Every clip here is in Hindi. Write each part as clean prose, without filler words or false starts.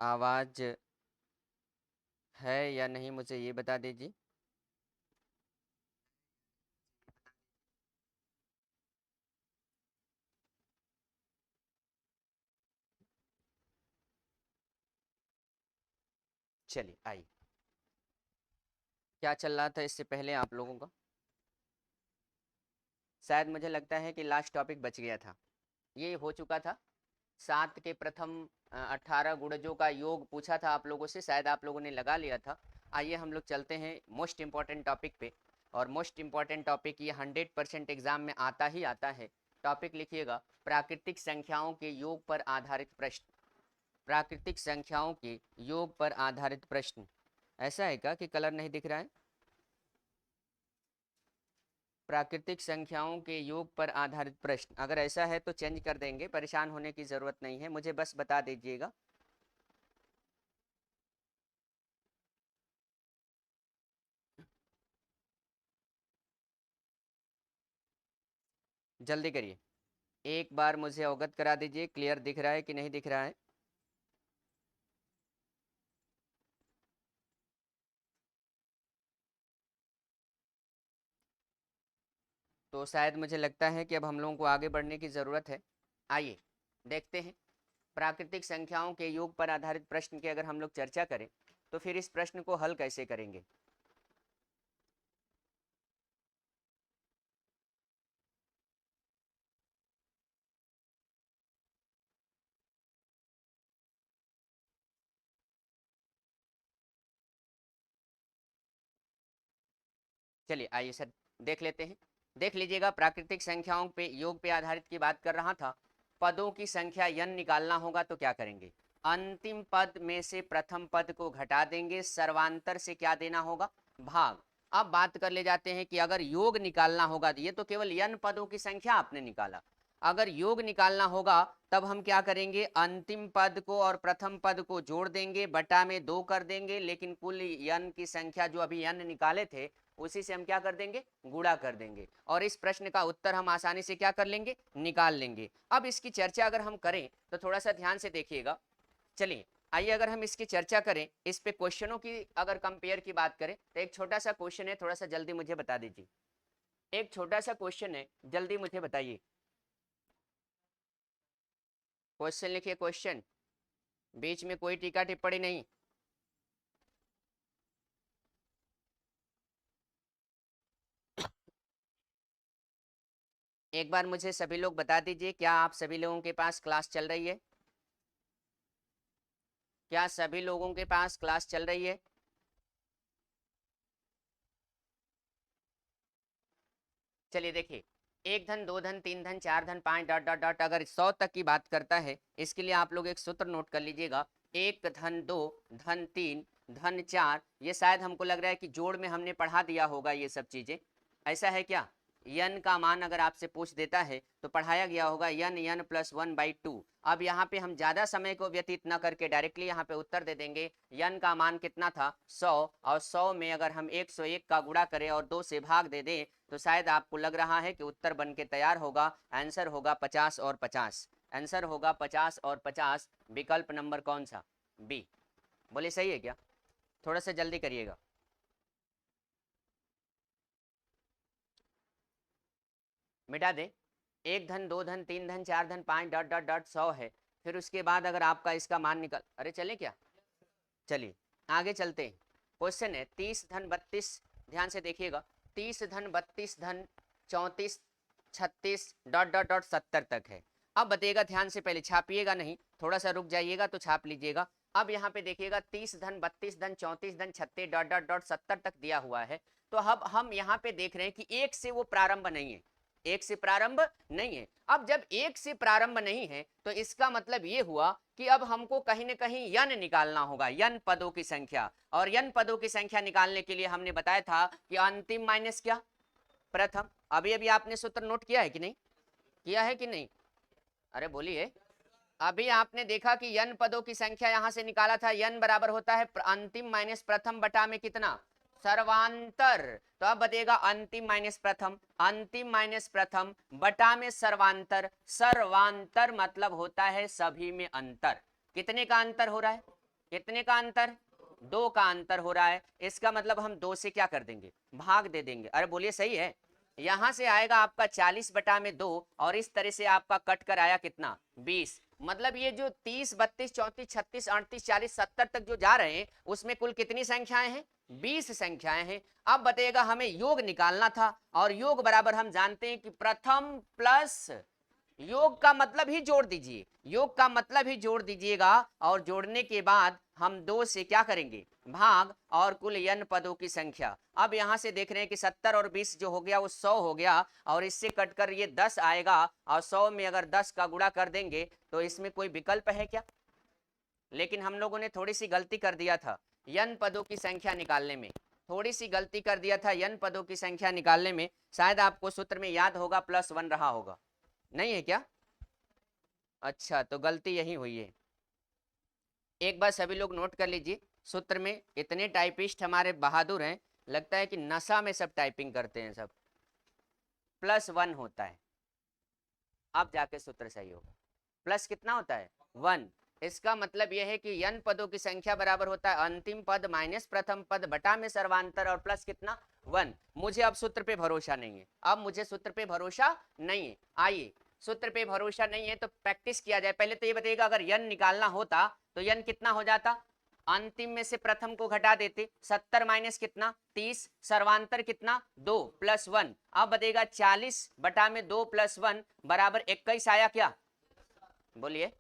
आवाज है या नहीं मुझे ये बता दीजिए। चलिए आइए, क्या चल रहा था इससे पहले आप लोगों का? शायद मुझे लगता है कि लास्ट टॉपिक बच गया था, ये हो चुका था। 7 के प्रथम 18 गुणजों का योग पूछा था आप लोगों से, शायद आप लोगों ने लगा लिया था। आइए हम लोग चलते हैं मोस्ट इम्पॉर्टेंट टॉपिक पे। और मोस्ट इम्पॉर्टेंट टॉपिक ये 100% एग्जाम में आता ही आता है। टॉपिक लिखिएगा, प्राकृतिक संख्याओं के योग पर आधारित प्रश्न। प्राकृतिक संख्याओं के योग पर आधारित प्रश्न। ऐसा है क्या कि कलर नहीं दिख रहा है? प्राकृतिक संख्याओं के योग पर आधारित प्रश्न, अगर ऐसा है तो चेंज कर देंगे, परेशान होने की ज़रूरत नहीं है, मुझे बस बता दीजिएगा। जल्दी करिए, एक बार मुझे अवगत करा दीजिए, क्लियर दिख रहा है कि नहीं दिख रहा है? तो शायद मुझे लगता है कि अब हम लोगों को आगे बढ़ने की ज़रूरत है। आइए देखते हैं, प्राकृतिक संख्याओं के योग पर आधारित प्रश्न की अगर हम लोग चर्चा करें तो फिर इस प्रश्न को हल कैसे करेंगे। चलिए आइए सर देख लेते हैं। देख लीजिएगा, प्राकृतिक संख्याओं पे योग पे आधारित की बात कर रहा था। पदों की संख्या n निकालना होगा तो क्या करेंगे? अंतिम पद में से प्रथम पद को घटा देंगे, सर्वांतर से क्या देना होगा? भाग। अब बात कर ले जाते हैं कि अगर योग निकालना होगा, तो ये तो केवल n पदों की संख्या आपने निकाला। अगर योग निकालना होगा तब हम क्या करेंगे? अंतिम पद को और प्रथम पद को जोड़ देंगे, बटा में 2 कर देंगे, लेकिन कुल n की संख्या जो अभी n निकाले थे उसी से हम क्या कर देंगे? गुणा कर देंगे, और इस प्रश्न का उत्तर हम आसानी से क्या कर लेंगे? निकाल लेंगे। अब इसकी चर्चा अगर हम करें तो थोड़ा सा ध्यान से देखिएगा। चलिए आइए, अगर हम इसकी चर्चा करें, इस पे क्वेश्चनों की अगर कंपेयर की बात करें तो एक छोटा सा क्वेश्चन है, थोड़ा सा जल्दी मुझे बता दीजिए। एक छोटा सा क्वेश्चन है, जल्दी मुझे बताइए। क्वेश्चन लिखिए, क्वेश्चन, बीच में कोई टीका टिप्पणी नहीं। एक बार मुझे सभी लोग बता दीजिए, क्या आप सभी लोगों के पास क्लास चल रही है? क्या सभी लोगों के पास क्लास चल रही है? चलिए देखिए, एक धन, दो धन, तीन धन, चार धन, पांच डॉट डॉट डॉट, अगर 100 तक की बात करता है, इसके लिए आप लोग एक सूत्र नोट कर लीजिएगा। एक धन दो, धन तीन, धन चार। ये शायद हमको लग रहा है कि जोड़ में हमने पढ़ा दिया होगा ये सब चीजें। ऐसा है क्या? यन का मान अगर आपसे पूछ देता है तो पढ़ाया गया होगा, यन यन प्लस 1/2। अब यहाँ पे हम ज्यादा समय को व्यतीत न करके डायरेक्टली यहाँ पे उत्तर दे देंगे। यन का मान कितना था? 100, और 100 में अगर हम 101 का गुणा करें और 2 से भाग दे दें तो शायद आपको लग रहा है कि उत्तर बन के तैयार होगा। आंसर होगा 50 और 50। आंसर होगा 50 और 50। विकल्प नंबर कौन सा? बी। बोले सही है क्या? थोड़ा सा जल्दी करिएगा। मिटा दे। एक धन, दो धन, तीन धन, चार धन, पांच डॉट डॉट डॉट 100 है। फिर उसके बाद अगर आपका इसका मान निकल, अरे चले क्या? चलिए आगे चलते हैं। क्वेश्चन है 30 धन 32। ध्यान से देखिएगा, 30 धन 32 धन 34 36 डॉट डॉट डॉट 70 तक है। अब बताइएगा, ध्यान से, पहले छापिएगा नहीं, थोड़ा सा रुक जाइएगा तो छाप लीजिएगा। अब यहाँ पे देखिएगा 30 धन 32 धन 34 धन 36 डॉट डॉट डॉट 70 तक दिया हुआ है। तो अब हम यहाँ पे देख रहे हैं कि एक से वो प्रारंभ नहीं है, एक से प्रारंभ नहीं है। अब जब एक से प्रारंभ नहीं है तो इसका मतलब ये हुआ कि अब हमको कहीं ना कहीं यन निकालना होगा, यन पदों की संख्या। और यन पदों की संख्या निकालने के लिए हमने बताया था कि अंतिम माइनस क्या? प्रथम। अभी अभी आपने सूत्र नोट किया है कि नहीं? किया है कि नहीं? अरे बोलिए। अभी आपने देखा कि यन पदों की संख्या यहां से निकाला था, यन बराबर होता है अंतिम माइनस प्रथम बटा में कितना? सर्वांतर। तो अब बताइएगा, अंतिम माइनस प्रथम, अंतिम माइनस प्रथम बटा में सर्वांतर। सर्वांतर मतलब होता है सभी में अंतर। कितने का अंतर हो रहा है? कितने का अंतर, 2 का अंतर हो रहा है। इसका मतलब हम 2 से क्या कर देंगे, भाग दे देंगे। अरे बोलिए सही है। यहां से आएगा आपका 40/2 और इस तरह से आपका कट कर आया कितना 20। मतलब ये जो 30 32 34 36 38 40 70 तक जो जा रहे हैं उसमें कुल कितनी संख्याएं हैं, 20 संख्याएं हैं। अब बताइएगा हमें योग निकालना था और योग बराबर हम जानते हैं कि प्रथम प्लस योग का मतलब ही जोड़ दीजिए, योग का मतलब ही जोड़ दीजिएगा और जोड़ने के बाद हम 2 से क्या करेंगे भाग और कुल n पदों की संख्या। अब यहां से देख रहे हैं कि 70 और 20 जो हो गया वो 100 हो गया और इससे कटकर ये 10 आएगा और 100 में अगर 10 का गुणा कर देंगे तो इसमें कोई विकल्प है क्या। लेकिन हम लोगों ने थोड़ी सी गलती कर दिया था n पदों की संख्या निकालने में, थोड़ी सी गलती कर दिया था n पदों की संख्या निकालने में। शायद आपको सूत्र में याद होगा +1 रहा होगा, नहीं है क्या। अच्छा तो गलती यही हुई है। एक बार सभी लोग नोट कर लीजिए, सूत्र में इतने टाइपिस्ट हमारे बहादुर हैं, लगता है कि नशा में सब टाइपिंग करते हैं सब। +1 होता है, अब जाके सूत्र सही होगा। प्लस कितना होता है 1। इसका मतलब यह है कि n पदों की संख्या बराबर होता है अंतिम पद माइनस प्रथम पद बटा में सर्वांतर और प्लस कितना 1। मुझे अब सूत्र पे भरोसा नहीं है, अब मुझे सूत्र पे भरोसा नहीं है। आइए सूत्र पे भरोसा नहीं है तो प्रैक्टिस किया जाए। पहले तो ये बताइएगा अगर n निकालना होता तो n कितना हो जाता, अंतिम में से प्रथम को घटा देते, 70 माइनस कितना 30, सर्वांतर कितना 2 + 1। अब बताइएगा 40/2 + 1 बराबर 21 आया क्या, बोलिए।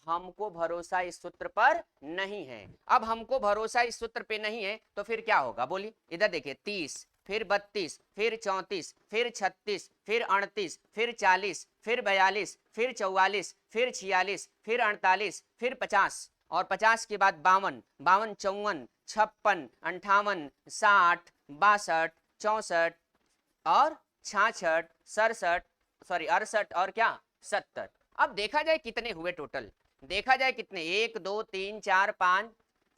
हमको भरोसा इस सूत्र पर नहीं है। अब हमको भरोसा इस सूत्र पे नहीं है तो फिर क्या होगा बोलिए। इधर देखिए 30 फिर 32 फिर 34 फिर 36 फिर 38 फिर 40 फिर 42 फिर 44 फिर 46 फिर 48 फिर 50 और 50 के बाद 52 52 54 56 58 60 62 64 और 66 67 सॉरी 68 और क्या 70। अब देखा जाए कितने हुए टोटल, देखा जाए कितने 1 2 3 4 5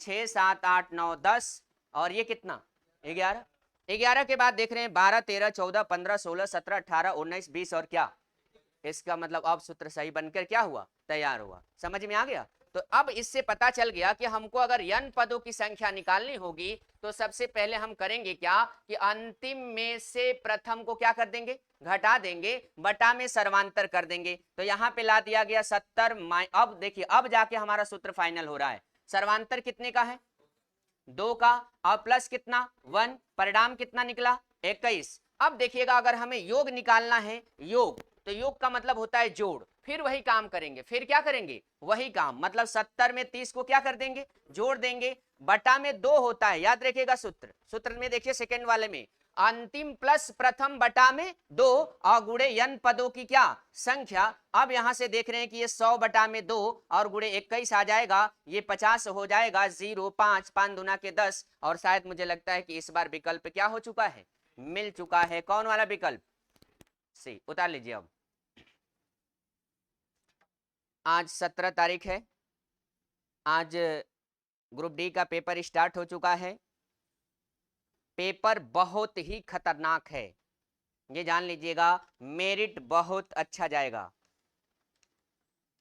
6 7 8 9 10 और ये कितना 11। 11 के बाद देख रहे हैं 12 13 14 15 16 17 18 19 20 और क्या, इसका मतलब अब सूत्र सही बनकर क्या हुआ तैयार हुआ। समझ में आ गया। तो अब इससे पता चल गया कि हमको अगर n पदों की संख्या निकालनी होगी तो सबसे पहले हम करेंगे क्या कि अंतिम में से प्रथम को क्या कर देंगे घटा देंगे बटा में सर्वांतर कर देंगे। तो यहां पे ला दिया गया 70 अब देखिए अब जाके हमारा सूत्र फाइनल हो रहा है। सर्वांतर कितने का है 2 का और प्लस कितना 1, परिणाम कितना निकला 21। अब देखिएगा अगर हमें योग निकालना है योग, तो योग का मतलब होता है जोड़। फिर वही काम करेंगे, फिर क्या करेंगे वही काम, मतलब 70 में 30 को क्या कर देंगे जोड़ देंगे, बटा में 2 होता है, याद रखिएगा सूत्र। सूत्र में देखिए सेकंड वाले में अंतिम प्लस प्रथम बटा में 2 और गुणे n पदों की क्या संख्या। अब यहां से देख रहे हैं कि ये 100/2 और गुणे 21 आ जाएगा, ये 50 हो जाएगा 0 5 5 दूना के 10 और शायद मुझे लगता है कि इस बार विकल्प क्या हो चुका है मिल चुका है। कौन वाला विकल्प सी, उतार लीजिए। अब आज 17 तारीख है, आज ग्रुप डी का पेपर स्टार्ट हो चुका है। पेपर बहुत ही खतरनाक है, ये जान लीजिएगा, मेरिट बहुत अच्छा जाएगा।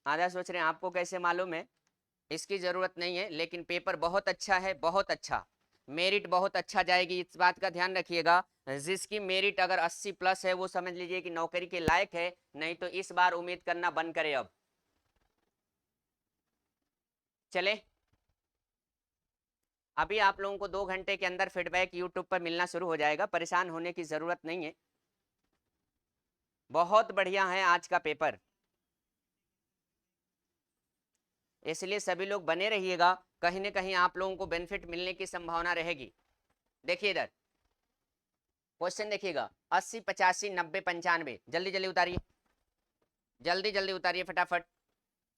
आधा सोच रहे हैं आपको कैसे मालूम है, इसकी जरूरत नहीं है, लेकिन पेपर बहुत अच्छा है, बहुत अच्छा, मेरिट बहुत अच्छा जाएगी, इस बात का ध्यान रखिएगा। जिसकी मेरिट अगर 80+ है वो समझ लीजिए कि नौकरी के लायक है, नहीं तो इस बार उम्मीद करना बंद करे। अब चले, अभी आप लोगों को 2 घंटे के अंदर फीडबैक यूट्यूब पर मिलना शुरू हो जाएगा, परेशान होने की जरूरत नहीं है। बहुत बढ़िया है आज का पेपर, इसलिए सभी लोग बने रहिएगा, कहीं ना कहीं आप लोगों को बेनिफिट मिलने की संभावना रहेगी। देखिए इधर क्वेश्चन देखिएगा 80 85 90 95, जल्दी जल्दी उतारिए, जल्दी जल्दी उतारिए फटाफट।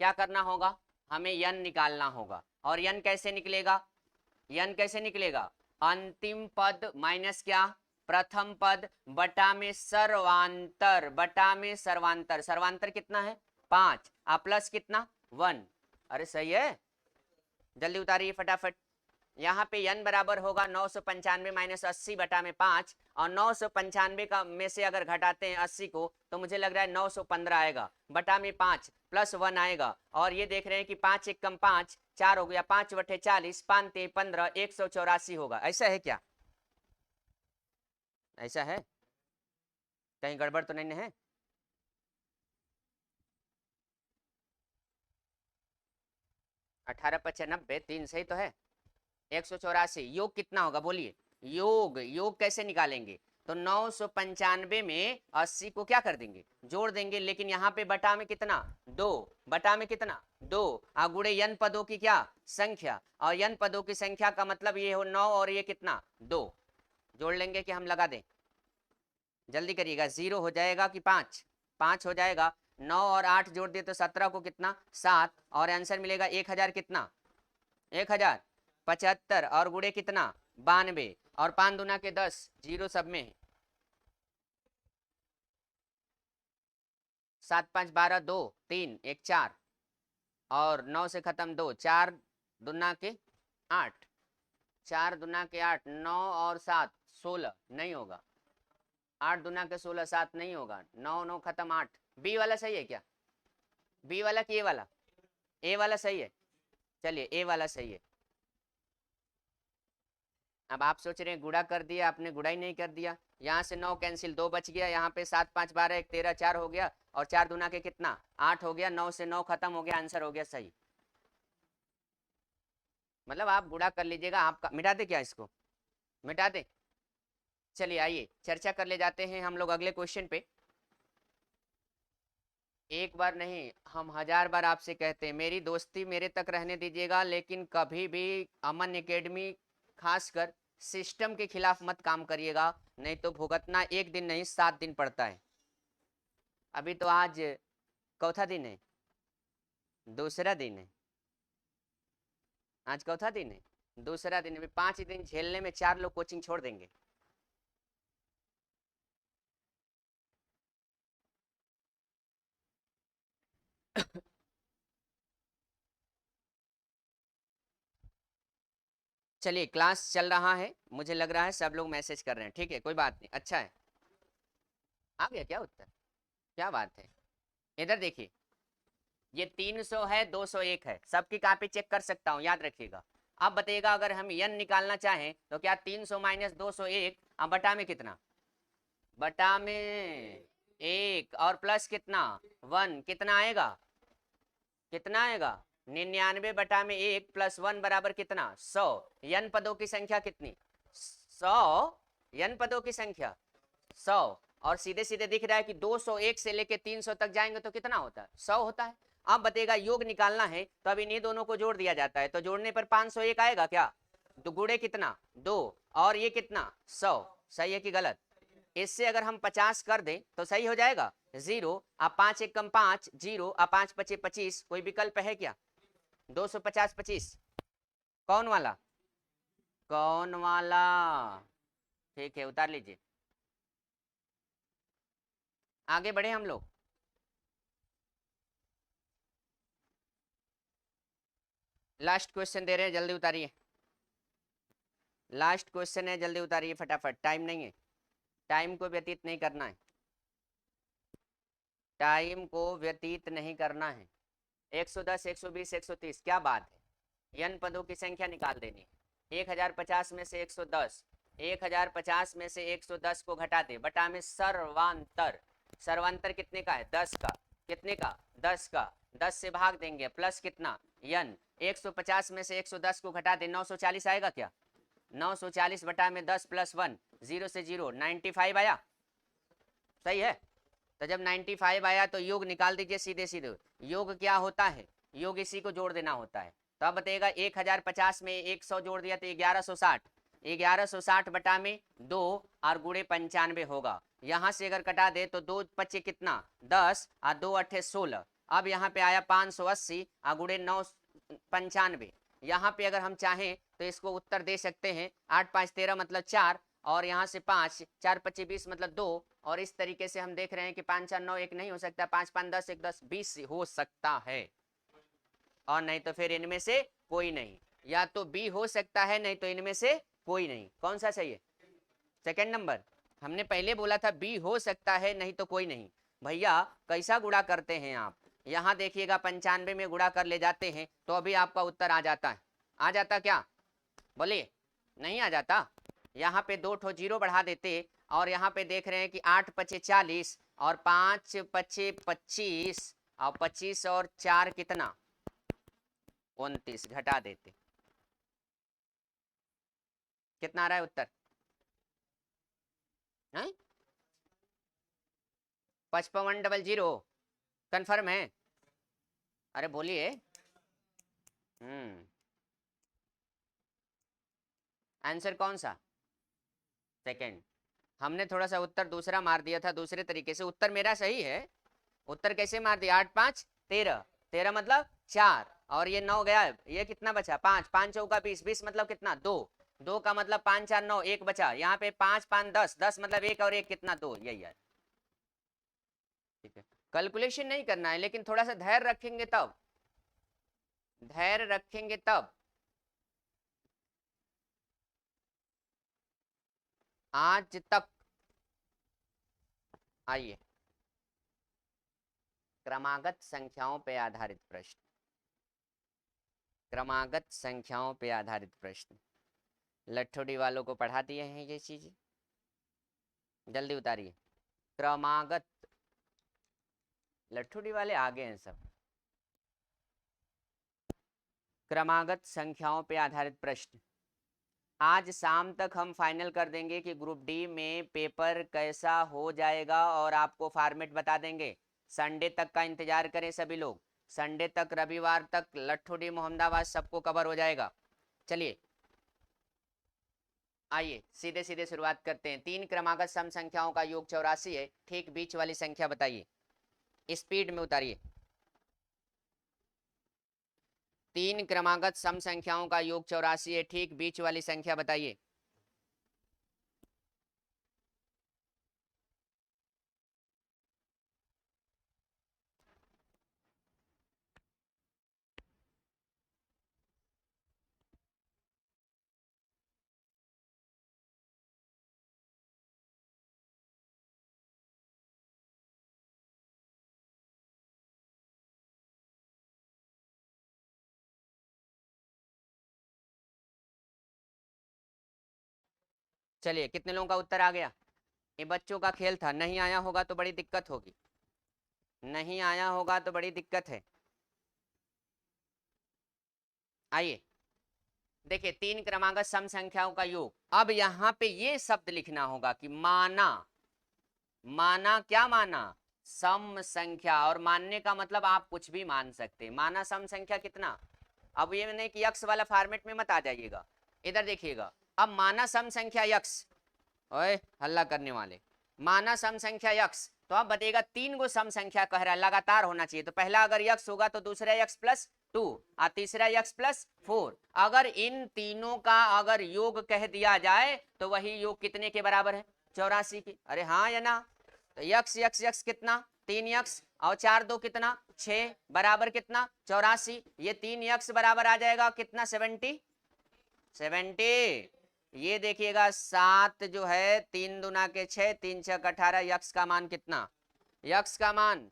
क्या करना होगा, हमें n निकालना होगा और n कैसे निकलेगा, n कैसे निकलेगा अंतिम पद माइनस क्या प्रथम पद बटा में सर्वांतर, बटा में सर्वांतर, सर्वांतर कितना है 5 प्लस कितना 1। अरे सही है, जल्दी उतारिए फटाफट। यहाँ पे n बराबर होगा 995 माइनस 80/5 और 995 का में से अगर घटाते हैं 80 को तो मुझे लग रहा है 915 आएगा, बटा में 5 + 1 आएगा और ये देख रहे हैं कि 5 × 1 = 5 4 हो गया, 5/40, 5×3 = 15, 184 होगा। ऐसा है क्या? ऐसा है? कहीं गड़बड़ तो नहीं है? अठारह पचे 90, 3 सही तो है। 184 योग कितना होगा बोलिए? योग कैसे निकालेंगे? तो 995 में 80 को क्या कर देंगे? जोड़ देंगे। लेकिन यहाँ पे बटा में कितना? 2। बटा में कितना? 2। गुणे यन पदों की क्या संख्या, और यन पदों की संख्या का मतलब ये हो 9 और ये कितना 2। जोड़ लेंगे कि हम लगा दें? जल्दी करिएगा। 0 हो जाएगा कि 5? 5 हो जाएगा। 9 और 8 जोड़ दिए तो 17 को कितना 7, और आंसर मिलेगा 1000 कितना 1075, और गुणे कितना 92, और 5 दूना के 10, 0 सब में है। 7 5 12, 2 3 1 4, और 9 से खत्म 2, 4 दूना के 8, 4 दूना के 8, 9 और 7 16 नहीं होगा। 8 दूना के 16, 7 नहीं होगा। 9 9 खत्म 8। बी वाला सही है क्या? बी वाला कि ए वाला? ए वाला सही है। चलिए ए वाला सही है। अब आप सोच रहे हैं गुड़ा कर दिया, आपने गुड़ा ही नहीं कर दिया। यहाँ से 9 कैंसिल, 2 बच गया। यहाँ पे 7 5 12 1 13, 4 हो गया, और 4 दूना के कितना 8 हो गया। 9 से 9 खत्म हो गया, आंसर हो गया सही। मतलब आप गुड़ा कर लीजिएगा। आपका मिटा दे क्या? इसको मिटा दे। चलिए आइए चर्चा कर ले जाते हैं हम लोग अगले क्वेश्चन पे। एक बार नहीं, हम 1000 बार आपसे कहते हैं मेरी दोस्ती मेरे तक रहने दीजिएगा, लेकिन कभी भी अमन एकेडमी खासकर सिस्टम के खिलाफ मत काम करिएगा, नहीं तो भुगतना एक दिन नहीं 7 दिन पड़ता है। अभी तो आज चौथा दिन है, दूसरा दिन है। आज चौथा दिन है, दूसरा दिन। अभी 5 दिन झेलने में 4 लोग कोचिंग छोड़ देंगे। चलिए क्लास चल रहा है, मुझे लग रहा है सब लोग मैसेज कर रहे हैं। ठीक है कोई बात नहीं, अच्छा है। आ गया क्या उत्तर? क्या बात है। इधर देखिए, ये 300 है, 201 है। सबकी कॉपी चेक कर सकता हूँ, याद रखिएगा। अब बताइएगा अगर हम यन निकालना चाहें तो क्या 300 माइनस 201, अब बटा में कितना? बटा में 1 और प्लस कितना 1, कितना आएगा? कितना आएगा? 99 बटा में 1 प्लस 1 बराबर कितना 100। यन पदों की संख्या कितनी? 100। यन पदों की संख्या 100, और सीधे सीधे दिख रहा है कि 201 से लेके 300 तक जाएंगे तो कितना होता है? 100 होता है। अब बताएगा योग निकालना है तो अब इन्हीं दोनों को जोड़ दिया जाता है, तो जोड़ने पर 501 आएगा क्या? तो गुणे कितना 2, और ये कितना 100। सही है कि गलत? इससे अगर हम 50 कर दें तो सही हो जाएगा। 0 अब 5 1 कम 5, 0 अब 5 5 25, कोई विकल्प है क्या? 250 25 कौन वाला? कौन वाला? ठीक है उतार लीजिए। आगे बढ़े हम लोग। लास्ट क्वेश्चन दे रहे हैं, जल्दी उतारिए। लास्ट क्वेश्चन है, जल्दी उतारिए फटाफट, टाइम नहीं है। टाइम को व्यतीत नहीं करना है, टाइम को व्यतीत नहीं करना है। 110 120 130 क्या बात है। यन पदों की संख्या निकाल देनी है। 1050 में से 110, 1050 में से 110 को घटा दे, बटा में सर्वांतर। सर्वांतर कितने का है? 10 का। कितने का? 10 का। 10 से भाग देंगे, प्लस कितना यन। 150 में से 110 को घटा दे, 940 आएगा क्या? 940 बटा में 10 प्लस 1, 0 से 0, 95 आया। सही है। तो जब 95 आया तो योग निकाल दीजिए सीधे सीधे। योग क्या होता है? योग इसी को जोड़ देना होता है। तो अब बताइएगा 1050 में 100 जोड़ दिया तो 1160, 1160 बटा में 2 और गुणे 95 होगा। यहाँ से अगर कटा दे तो 2 पच्चे कितना 10 और 2 अट्ठे 16। अब यहाँ पे आया 580 और गुणे 9 95। यहाँ पे अगर हम चाहें तो इसको उत्तर दे सकते हैं 8 5 13 मतलब 4, और यहाँ से 5 4 25 20 मतलब 2, और इस तरीके से हम देख रहे हैं कि 5 4 9 1 नहीं हो सकता, 5 5 10 1 10 20 हो सकता है, और नहीं तो फिर इनमें से कोई नहीं। या तो बी हो सकता है, नहीं तो इनमें से कोई नहीं। कौन सा चाहिए? Second number. हमने पहले बोला था बी हो सकता है, नहीं तो कोई नहीं। भैया कैसा गुणा करते हैं आप? यहाँ देखिएगा 95 में गुणा कर ले जाते हैं तो अभी आपका उत्तर आ जाता है। आ जाता क्या, बोलिए, नहीं आ जाता। यहाँ पे 2 ठो जीरो बढ़ा देते और यहाँ पे देख रहे हैं कि 8 पचे 40 और 5 पचे 25 और 25 और 4 कितना 29, घटा देते, कितना आ रहा है उत्तर? 5500, कंफर्म है? अरे बोलिए। आंसर कौन सा? सेकंड। हमने थोड़ा सा उत्तर दूसरा मार दिया था दूसरे तरीके से, उत्तर मेरा सही है। उत्तर कैसे मार दिया? 8 5 13, 13 मतलब 4 और ये 9 गया, ये कितना बचा? 5, 5 चौका 20, 20 मतलब कितना? 2, 2 का मतलब 5 4 9, 1 बचा। यहाँ पे 5 5 10, 10 मतलब 1 और 1 कितना? 2, यही है। ठीक है, कैलकुलेशन नहीं करना है लेकिन थोड़ा सा धैर्य रखेंगे तब, धैर्य रखेंगे तब। आज तक आइए, क्रमागत संख्याओं पे आधारित प्रश्न, क्रमागत संख्याओं पे आधारित प्रश्न। लट्ठोड़ी वालों को पढ़ा दिए हैं ये चीज, जल्दी उतारिए। क्रमागत, लट्ठोड़ी वाले आगे हैं सब। क्रमागत संख्याओं पे आधारित प्रश्न। आज शाम तक हम फाइनल कर देंगे कि ग्रुप डी में पेपर कैसा हो जाएगा और आपको फॉर्मेट बता देंगे। संडे तक का इंतजार करें सभी लोग, संडे तक, रविवार तक लट्ठोडी मोहम्मदाबाद सबको कवर हो जाएगा। चलिए आइए सीधे सीधे शुरुआत करते हैं। 3 क्रमागत सम संख्याओं का योग 84 है, ठीक बीच वाली संख्या बताइए, स्पीड में उतारिए। 3 क्रमागत सम संख्याओं का योग 84 है, ठीक बीच वाली संख्या बताइए। चलिए कितने लोगों का उत्तर आ गया? ये बच्चों का खेल था, नहीं आया होगा तो बड़ी दिक्कत होगी, नहीं आया होगा तो बड़ी दिक्कत है। आइए देखिए, 3 क्रमागत सम संख्याओं का योग। अब यहाँ पे ये शब्द लिखना होगा कि माना, माना क्या माना? सम संख्या। और मानने का मतलब आप कुछ भी मान सकते हैं। माना सम संख्या कितना? अब ये नहीं कि यक्स वाला फॉर्मेट में मत आ जाइएगा, इधर देखिएगा। अब माना सम संख्या यक्स, ओए हल्ला करने वाले, माना सम संख्या यक्स, तो अब बताइएगा 3 गो सम संख्या कह रहा है, लगातार होना चाहिए। तो पहला अगर यक्स होगा तो दूसरा यक्स प्लस 2 और तीसरा यक्स प्लस 4। अगर इन तीनों का अगर योग कह दिया जाए तो वही योग कितने के बराबर है? 84 की। अरे हाँ या ना? तो यक्स यक्स यक्स कितना? 3 यक्स और 4 2 कितना? 6 बराबर कितना? 84। ये 3 यक्स बराबर आ जाएगा कितना? 70, 70। ये देखिएगा 7 जो है 3 दूना के 6, 3 6 18, यक्स का मान कितना? यक्स का मान,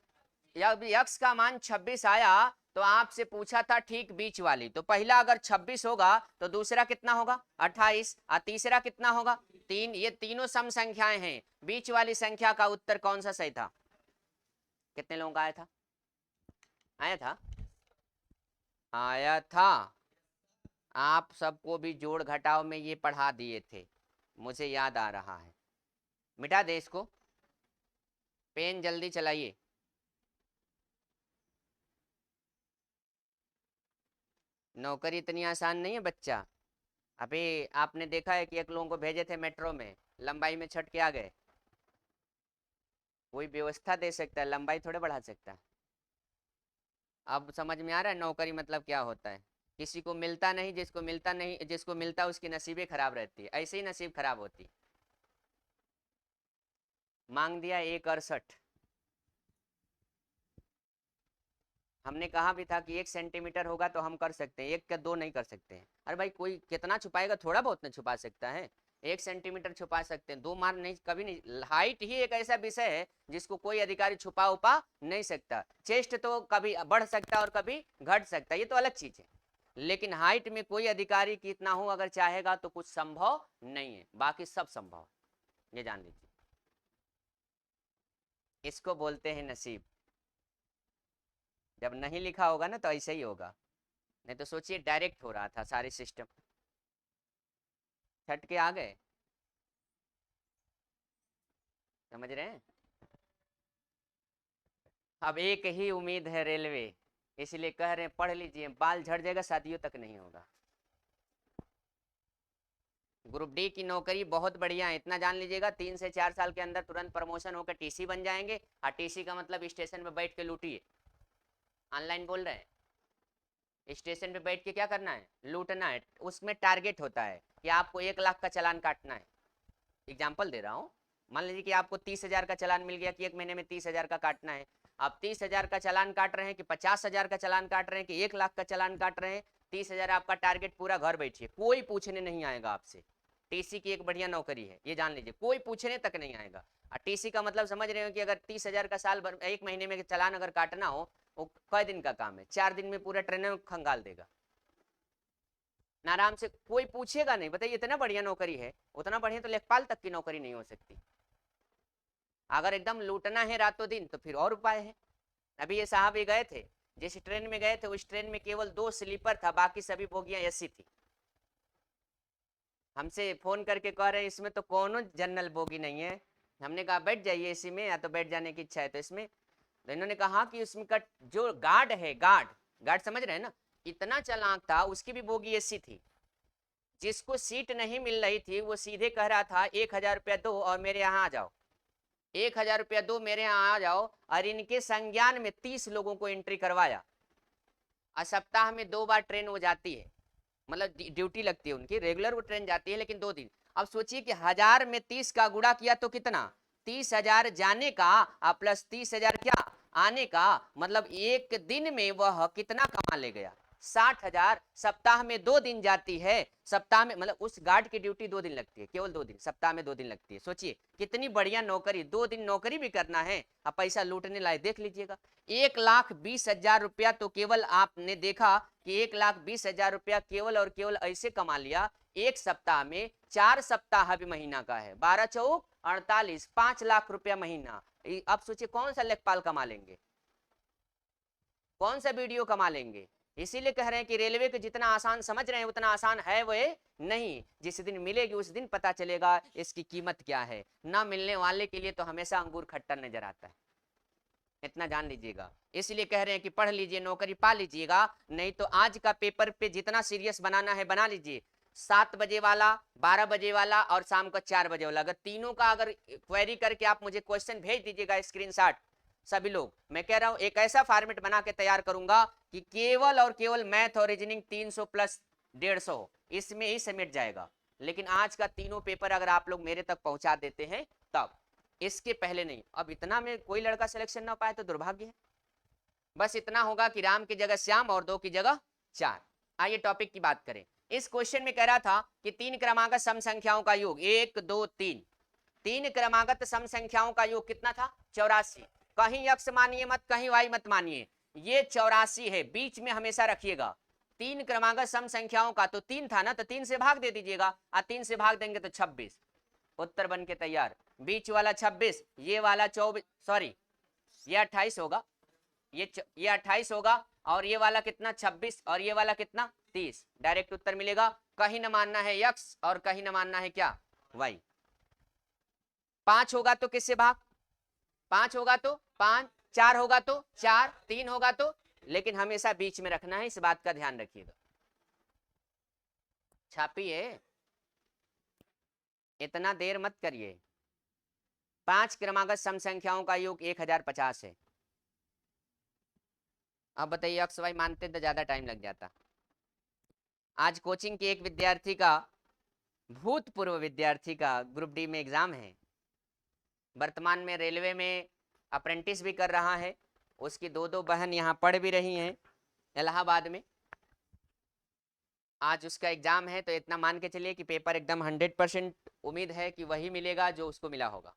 यक्स का मान 26 आया। तो आपसे पूछा था ठीक बीच वाली, तो पहला अगर 26 होगा तो दूसरा कितना होगा? 28 और तीसरा कितना होगा? 3। ये तीनों सम संख्याएं हैं, बीच वाली संख्या का उत्तर कौन सा सही था? कितने लोगों का आया था? आया था, आया था। आप सबको भी जोड़ घटाव में ये पढ़ा दिए थे, मुझे याद आ रहा है। मिटा दे इसको, पेन जल्दी चलाइए। नौकरी इतनी आसान नहीं है बच्चा। अभी आपने देखा है कि एक लोगों को भेजे थे मेट्रो में, लंबाई में छट के आ गए। कोई व्यवस्था दे सकता है, लंबाई थोड़े बढ़ा सकता है। अब समझ में आ रहा है नौकरी मतलब क्या होता है? किसी को मिलता नहीं, जिसको मिलता नहीं, जिसको मिलता उसकी नसीबें खराब रहती है, ऐसे ही नसीब खराब होती। मांग दिया 168। हमने कहा भी था कि 1 सेंटीमीटर होगा तो हम कर सकते हैं, 1 का 2 नहीं कर सकते हैं। अरे भाई कोई कितना छुपाएगा? थोड़ा बहुत ना छुपा सकता है। 1 सेंटीमीटर छुपा सकते हैं, 2 मार्क नहीं, कभी नहीं। हाइट ही एक ऐसा विषय है जिसको कोई अधिकारी छुपा उपा नहीं सकता। चेस्ट तो कभी बढ़ सकता है और कभी घट सकता है, ये तो अलग चीज है, लेकिन हाइट में कोई अधिकारी कितना हो अगर चाहेगा तो कुछ संभव नहीं है, बाकी सब संभव है, ये जान लीजिए। इसको बोलते हैं नसीब। जब नहीं लिखा होगा ना तो ऐसे ही होगा, नहीं तो सोचिए डायरेक्ट हो रहा था सारे सिस्टम। छट के आ गए, समझ रहे हैं। अब एक ही उम्मीद है रेलवे, इसलिए कह रहे हैं पढ़ लीजिए, बाल झड़ जाएगा, शादियों तक नहीं होगा। ग्रुप डी की नौकरी बहुत बढ़िया है, इतना जान लीजिएगा, 3 से 4 साल के अंदर तुरंत प्रमोशन होकर टीसी बन जाएंगे। और टीसी का मतलब स्टेशन पे बैठ के लूटिए, ऑनलाइन बोल रहे हैं, स्टेशन पे बैठ के क्या करना है, लूटना है। उसमें टारगेट होता है कि आपको 1 लाख का चालान काटना है। एग्जाम्पल दे रहा हूँ, मान लीजिए कि आपको 30,000 का चालान मिल गया कि 1 महीने में 30,000 का काटना है। आप 30,000 का चालान काट रहे हैं कि 50,000 का चालान काट रहे हैं कि 1 लाख का चालान काट रहे हैं, 30,000 आपका टारगेट पूरा, घर बैठिए, कोई पूछने नहीं आएगा आपसे। टीसी की एक बढ़िया नौकरी है, ये जान लीजिए, कोई पूछने तक नहीं आएगा। और टीसी का मतलब समझ रहे हो कि अगर 30,000 का साल भर 1 महीने में चालान अगर काटना हो, वो कई दिन का काम है, 4 दिन में पूरा ट्रेन में खंगाल देगा आराम से, कोई पूछेगा नहीं। बताइए इतना बढ़िया नौकरी है, उतना बढ़िया तो लेखपाल तक की नौकरी नहीं हो सकती। अगर एकदम लूटना है रातों दिन तो फिर और उपाय है। अभी ये साहब ये गए थे, जिस ट्रेन में गए थे उस ट्रेन में केवल 2 स्लीपर था, बाकी सभी बोगियां एसी थी। हमसे फोन करके कह रहे हैं इसमें तो कोनो जनरल बोगी नहीं है। हमने कहा बैठ जाइए इसी में, या तो बैठ जाने की इच्छा है तो इसमें। तो इन्होंने कहा कि उसमें का जो गार्ड है, गार्ड गार्ड समझ रहे हैं ना, इतना चालाक था, उसकी भी बोगी एसी थी। जिसको सीट नहीं मिल रही थी वो सीधे कह रहा था 1,000 रुपया दो और मेरे यहाँ आ जाओ, 1,000 रुपया दो मेरे यहाँ आ जाओ। और इनके संज्ञान में 30 लोगों को एंट्री करवाया। और सप्ताह में 2 बार ट्रेन वो जाती है, मतलब ड्यूटी लगती है उनकी, रेगुलर वो ट्रेन जाती है लेकिन 2 दिन। अब सोचिए कि 1,000 में 30 का गुणा किया तो कितना, 30,000 जाने का प्लस 30,000 क्या आने का, मतलब एक दिन में वह कितना कमा ले गया, 60,000। सप्ताह में 2 दिन जाती है, सप्ताह में मतलब उस गार्ड की ड्यूटी 2 दिन लगती है, केवल 2 दिन, सप्ताह में 2 दिन लगती है। सोचिए कितनी बढ़िया नौकरी, 2 दिन नौकरी भी करना है और पैसा लूटने लाए। देख लीजिएगा 1,20,000 रुपया तो केवल आपने देखा कि 1,20,000 रुपया केवल और केवल ऐसे कमा लिया एक सप्ताह में। 4 सप्ताह भी महीना का है, 12 चौक 48, 5 लाख रुपया महीना। अब सोचिए कौन सा लेखपाल कमा लेंगे, कौन सा वीडियो कमा लेंगे। इसीलिए कह रहे हैं कि रेलवे को जितना आसान समझ रहे हैं उतना आसान है वो नहीं। जिस दिन मिलेगी उस दिन पता चलेगा इसकी कीमत क्या है। ना मिलने वाले के लिए तो हमेशा अंगूर खट्टा नजर आता है, इतना जान लीजिएगा। इसलिए कह रहे हैं कि पढ़ लीजिए, नौकरी पा लीजिएगा, नहीं तो आज का पेपर पे जितना सीरियस बनाना है बना लीजिए। 7 बजे वाला, 12 बजे वाला और शाम का 4 बजे वाला, अगर तीनों का अगर क्वेरी करके आप मुझे क्वेश्चन भेज दीजिएगा स्क्रीनशॉट, सभी लोग, मैं कह रहा हूं एक ऐसा फॉर्मेट बना के तैयार करूंगा कि केवल और केवल मैथ और रीजनिंग 300 प्लस 150 इसमें ही समेट जाएगा। लेकिन आज का तीनों पेपर अगर आप लोग मेरे तक पहुंचा देते हैं तब, इसके पहले नहीं। अब इतना में कोई लड़का सिलेक्शन ना पाए तो दुर्भाग्य है। बस इतना होगा कि राम की जगह श्याम और 2 की जगह 4। आइए टॉपिक की बात करें। इस क्वेश्चन में कह रहा था कि 3 क्रमागत सम संख्याओं का योग 1 2 3, 3 क्रमागत सम संख्याओं का योग कितना था, 84। कहीं x मानिए मत, कहीं y मत मानिए, ये 84 है, बीच में हमेशा रखिएगा। 3 क्रमागत सम संख्याओं का तो 3 था ना, तो 3 से भाग दे दीजिएगा, और 3 से भाग देंगे तो 26, उत्तर बन के तैयार। बीच वाला 26, ये वाला 24, सॉरी ये 28 होगा, ये 28 होगा, और ये वाला कितना 26, और ये वाला कितना 30। डायरेक्ट उत्तर मिलेगा। कहीं न मानना है x और कहीं न मानना है क्या, y। 5 होगा तो किससे भाग, 5 होगा तो 5, 4 होगा तो 4, 3 होगा तो, लेकिन हमेशा बीच में रखना है, इस बात का ध्यान रखिएगा। छापिए, इतना देर मत करिए। 5 क्रमागत सम संख्याओं का योग 1050 है। अब बताइए एक्स वाई मानते तो ज्यादा टाइम लग जाता। आज कोचिंग के एक विद्यार्थी का, भूतपूर्व विद्यार्थी का ग्रुप डी में एग्जाम है, वर्तमान में रेलवे में अप्रेंटिस भी कर रहा है, उसकी 2 बहन यहाँ पढ़ भी रही हैं इलाहाबाद में। आज उसका एग्जाम है, तो इतना मान के चलिए कि पेपर एकदम 100% उम्मीद है कि वही मिलेगा जो उसको मिला होगा,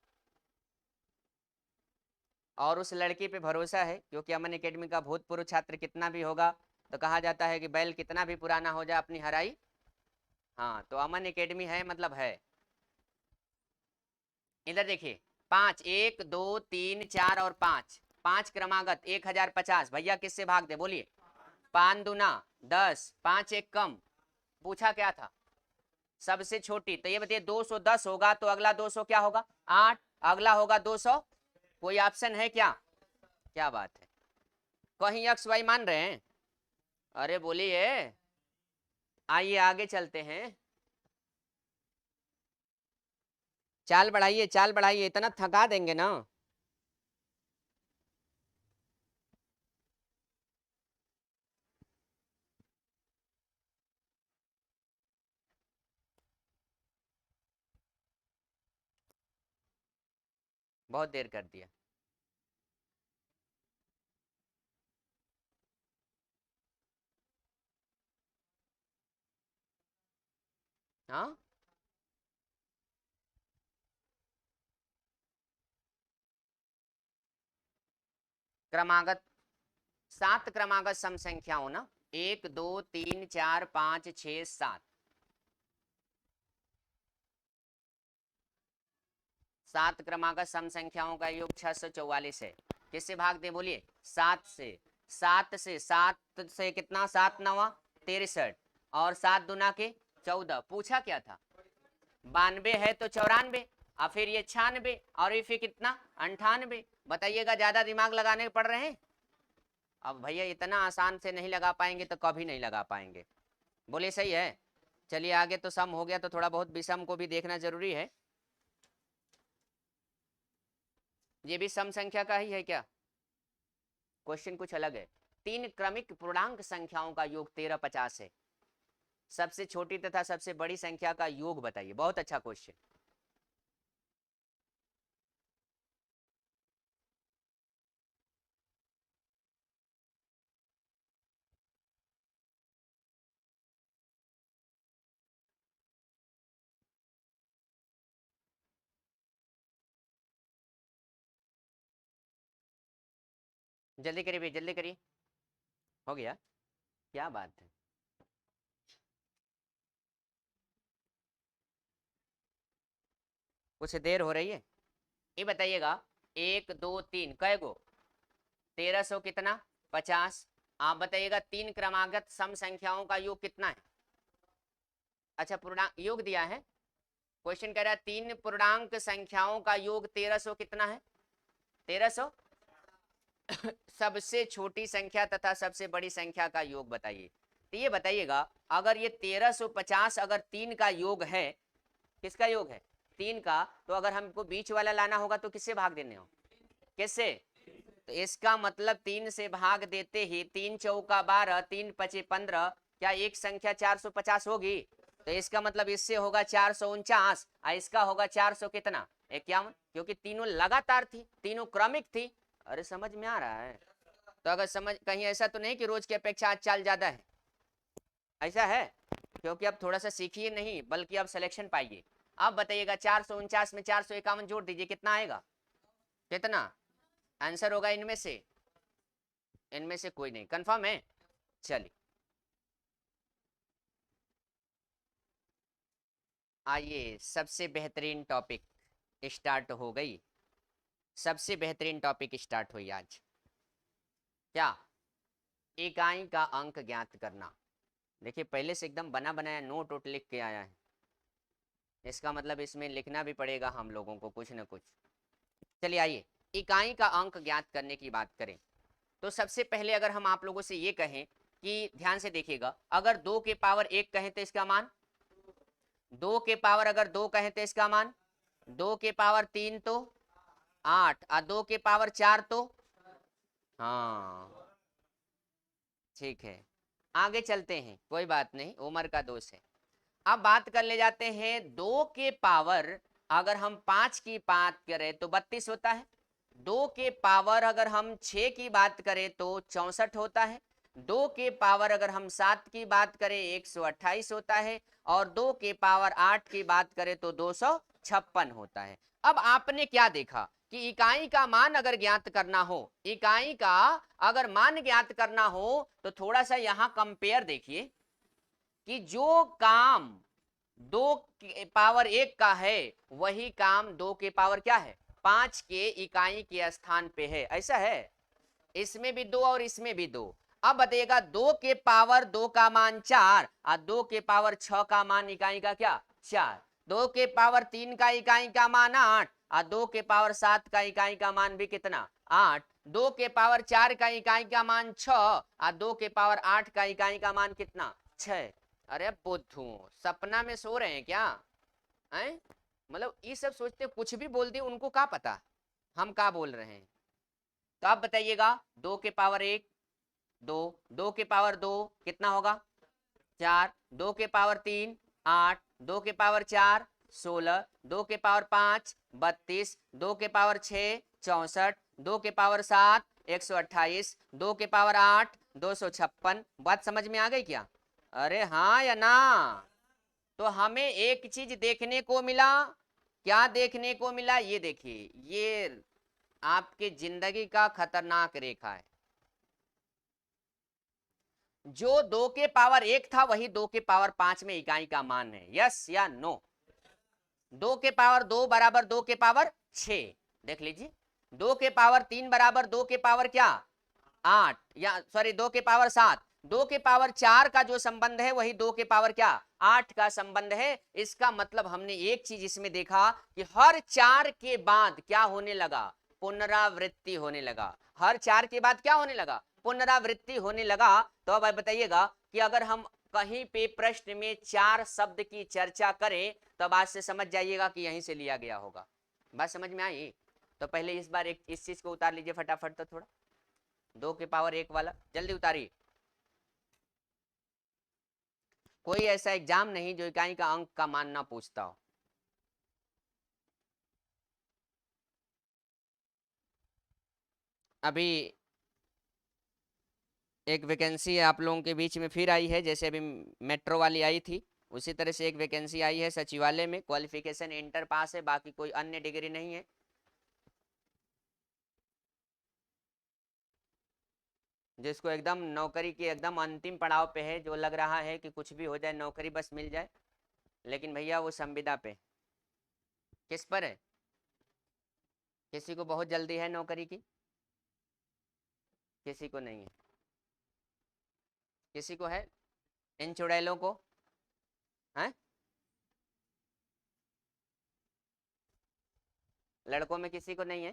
और उस लड़के पे भरोसा है, क्योंकि अमन एकेडमी का भूतपूर्व छात्र कितना भी होगा तो कहा जाता है कि बैल कितना भी पुराना हो जाए अपनी हराई। हाँ, तो अमन एकेडमी है मतलब है। इधर देखिए, 5, 1 2 3 4 और 5, 5 क्रमागत 1050। भैया किससे भाग दे बोलिए? 5 दूना 10, 5 एक कम। पूछा क्या था? सबसे छोटी। तो ये बताइए 210 होगा तो अगला 200 क्या होगा? 8। अगला होगा 200। कोई ऑप्शन है क्या? क्या बात है, कहीं एक्स वाई मान रहे हैं? अरे बोलिए। आइए आगे चलते हैं। चाल बढ़ाइए, चाल बढ़ाइए, इतना थका देंगे ना। बहुत देर कर दिया। हाँ, क्रमागत 7 क्रमागत सम संख्याओं ना, 1 2 3 4 5 6 7। 7 क्रमागत सम संख्याओं का योग 644 है। किससे भाग दे बोलिए? 7 से। 7 से, 7 से कितना? 7 नवा 63, और 7 दुना के 14। पूछा क्या था? 92 है तो 94, और फिर ये 96, और ये फिर कितना? 98। बताइएगा, ज्यादा दिमाग लगाने पड़ रहे हैं? अब भैया इतना आसान से नहीं लगा पाएंगे तो कभी नहीं लगा पाएंगे। बोलिए सही है। चलिए आगे, तो सम हो गया तो थोड़ा बहुत विषम को भी देखना जरूरी है। ये भी सम संख्या का ही है क्या? क्वेश्चन कुछ अलग है। 3 क्रमिक पूर्णांक संख्याओं का योग 1350 है। सबसे छोटी तथा सबसे बड़ी संख्या का योग बताइए। बहुत अच्छा क्वेश्चन। जल्दी करिए भाई, जल्दी करिए। हो गया? क्या बात है। कुछ देर हो रही है। ये बताइएगा, 1 2 3 कै गो? 1300 कितना? 50। आप बताइएगा 3 क्रमागत सम संख्याओं का योग कितना है? अच्छा, पूर्णांक योग दिया है। क्वेश्चन कह रहा है 3 पूर्णांक संख्याओं का योग 1300 कितना है? 1300। सबसे छोटी संख्या तथा सबसे बड़ी संख्या का योग बताइए। तो ये बताइएगा, अगर ये 1350 अगर 3 का योग है, किसका योग है? 3 का, तो अगर हमको बीच वाला लाना होगा तो किससे भाग देने हो? किससे? तो इसका मतलब 3 से भाग देते ही 3 चौका 12, 3 पचे 15, क्या एक संख्या 450 होगी? तो इसका मतलब इससे होगा 449, और इसका होगा 400 कितना? 51, क्योंकि तीनों लगातार थी, तीनों क्रमिक थी। अरे समझ में आ रहा है? तो अगर समझ, कहीं ऐसा तो नहीं कि रोज की अपेक्षा आज चाल ज्यादा है? ऐसा है? क्योंकि अब थोड़ा सा सीखिए नहीं, बल्कि अब सिलेक्शन पाइए। अब बताइएगा 449 में 451 जोड़ दीजिए, कितना आएगा? कितना आंसर होगा इनमें से? इनमें से कोई नहीं, कंफर्म है? चलिए आइए, सबसे बेहतरीन टॉपिक स्टार्ट हो गई। सबसे बेहतरीन टॉपिक स्टार्ट हुई आज। क्या? इकाई का अंक ज्ञात करना। देखिए, पहले से एकदम बना बनाया नोट वोट लिख के आया है। इसका मतलब इसमें लिखना भी पड़ेगा हम लोगों को कुछ न कुछ। चलिए आइए, इकाई का अंक ज्ञात करने की बात करें तो सबसे पहले अगर हम आप लोगों से ये कहें कि ध्यान से देखिएगा, अगर 2 के पावर 1 कहें तो इसका मान, 2 के पावर अगर 2 कहें तो इसका मान, 2 के पावर 3 तो 8, और 2 के पावर 4 तो, हाँ ठीक है। आगे चलते हैं, कोई बात नहीं, उम्र का दोष है। अब बात कर ले जाते हैं 2 के पावर, अगर हम 5 की बात करें तो 32 होता है। 2 के पावर अगर हम 6 की बात करें तो 64 होता है। 2 के पावर अगर हम 7 की बात करें 128 होता है, और 2 के पावर 8 की बात करें तो 256 होता है। अब आपने क्या देखा कि इकाई का मान अगर ज्ञात करना हो, इकाई का अगर मान ज्ञात करना हो, तो थोड़ा सा यहां कंपेयर देखिए कि जो काम 2 के पावर 1 का है, वही काम 2 के पावर क्या है 5 के इकाई के स्थान पे है। ऐसा है, इसमें भी 2 और इसमें भी 2। अब बताइएगा 2 के पावर 2 का मान 4 और 2 के पावर 6 का मान इकाई का क्या 4, 2 के पावर 3 का इकाई का मान 8 और 2 के पावर 7 का इकाई का मान भी कितना 8, 2 के पावर 4 का इकाई का मान 6 और 2 के पावर 8 का इकाई का मान कितना 6। अरे बुद्धू, सपना में सो रहे हैं क्या हैं? मतलब ये सब सोचते कुछ भी बोल दिए, उनको क्या पता हम क्या बोल रहे हैं। तो आप बताइएगा 2 के पावर 1 2, 2 के पावर 2 कितना होगा 4, 2 के पावर 3 8, 2 के पावर 4 16, 2 के पावर 5 32, 2 के पावर 6 64, 2 के पावर 7 128, 2 के पावर 8 256। बात समझ में आ गई क्या? अरे हाँ या ना? तो हमें एक चीज देखने को मिला, क्या देखने को मिला? ये देखिए, ये आपके जिंदगी का खतरनाक रेखा है। जो 2 के पावर 1 था वही 2 के पावर 5 में इकाई का मान है। यस या नो? 2 के पावर 2 बराबर 2 के पावर 6, देख लीजिए। 2 के पावर 3 बराबर 2 के पावर क्या 8, या सॉरी 2 के पावर 7, 2 के पावर 4 का जो संबंध है वही 2 के पावर क्या 8 का संबंध है। इसका मतलब हमने एक चीज इसमें देखा कि हर 4 के बाद क्या होने लगा पुनरावृत्ति होने लगा। हर 4 के बाद क्या होने लगा पुनरावृत्ति होने लगा। तो अब बताइएगा कि अगर हम कहीं पे प्रश्न में 4 शब्द की चर्चा करें तो बात से समझ जाइएगा कि यहीं से लिया गया होगा। बात समझ में आई? तो पहले इस बार एक इस चीज को उतार लीजिए फटाफट, तो थोड़ा 2 के पावर 1 वाला जल्दी उतारिए। कोई ऐसा एग्जाम नहीं जो इकाई का अंक का मान ना पूछता हो। अभी एक वैकेंसी आप लोगों के बीच में फिर आई है, जैसे अभी मेट्रो वाली आई थी उसी तरह से एक वैकेंसी आई है सचिवालय में। क्वालिफिकेशन इंटर पास है, बाकी कोई अन्य डिग्री नहीं है। जिसको एकदम नौकरी की एकदम अंतिम पड़ाव पे है, जो लग रहा है कि कुछ भी हो जाए नौकरी बस मिल जाए, लेकिन भैया वो संविदा पे। किस पर है? किसी को बहुत जल्दी है नौकरी की, किसी को नहीं है। किसी को है इन चुड़ैलों को है? लड़कों में किसी को नहीं है?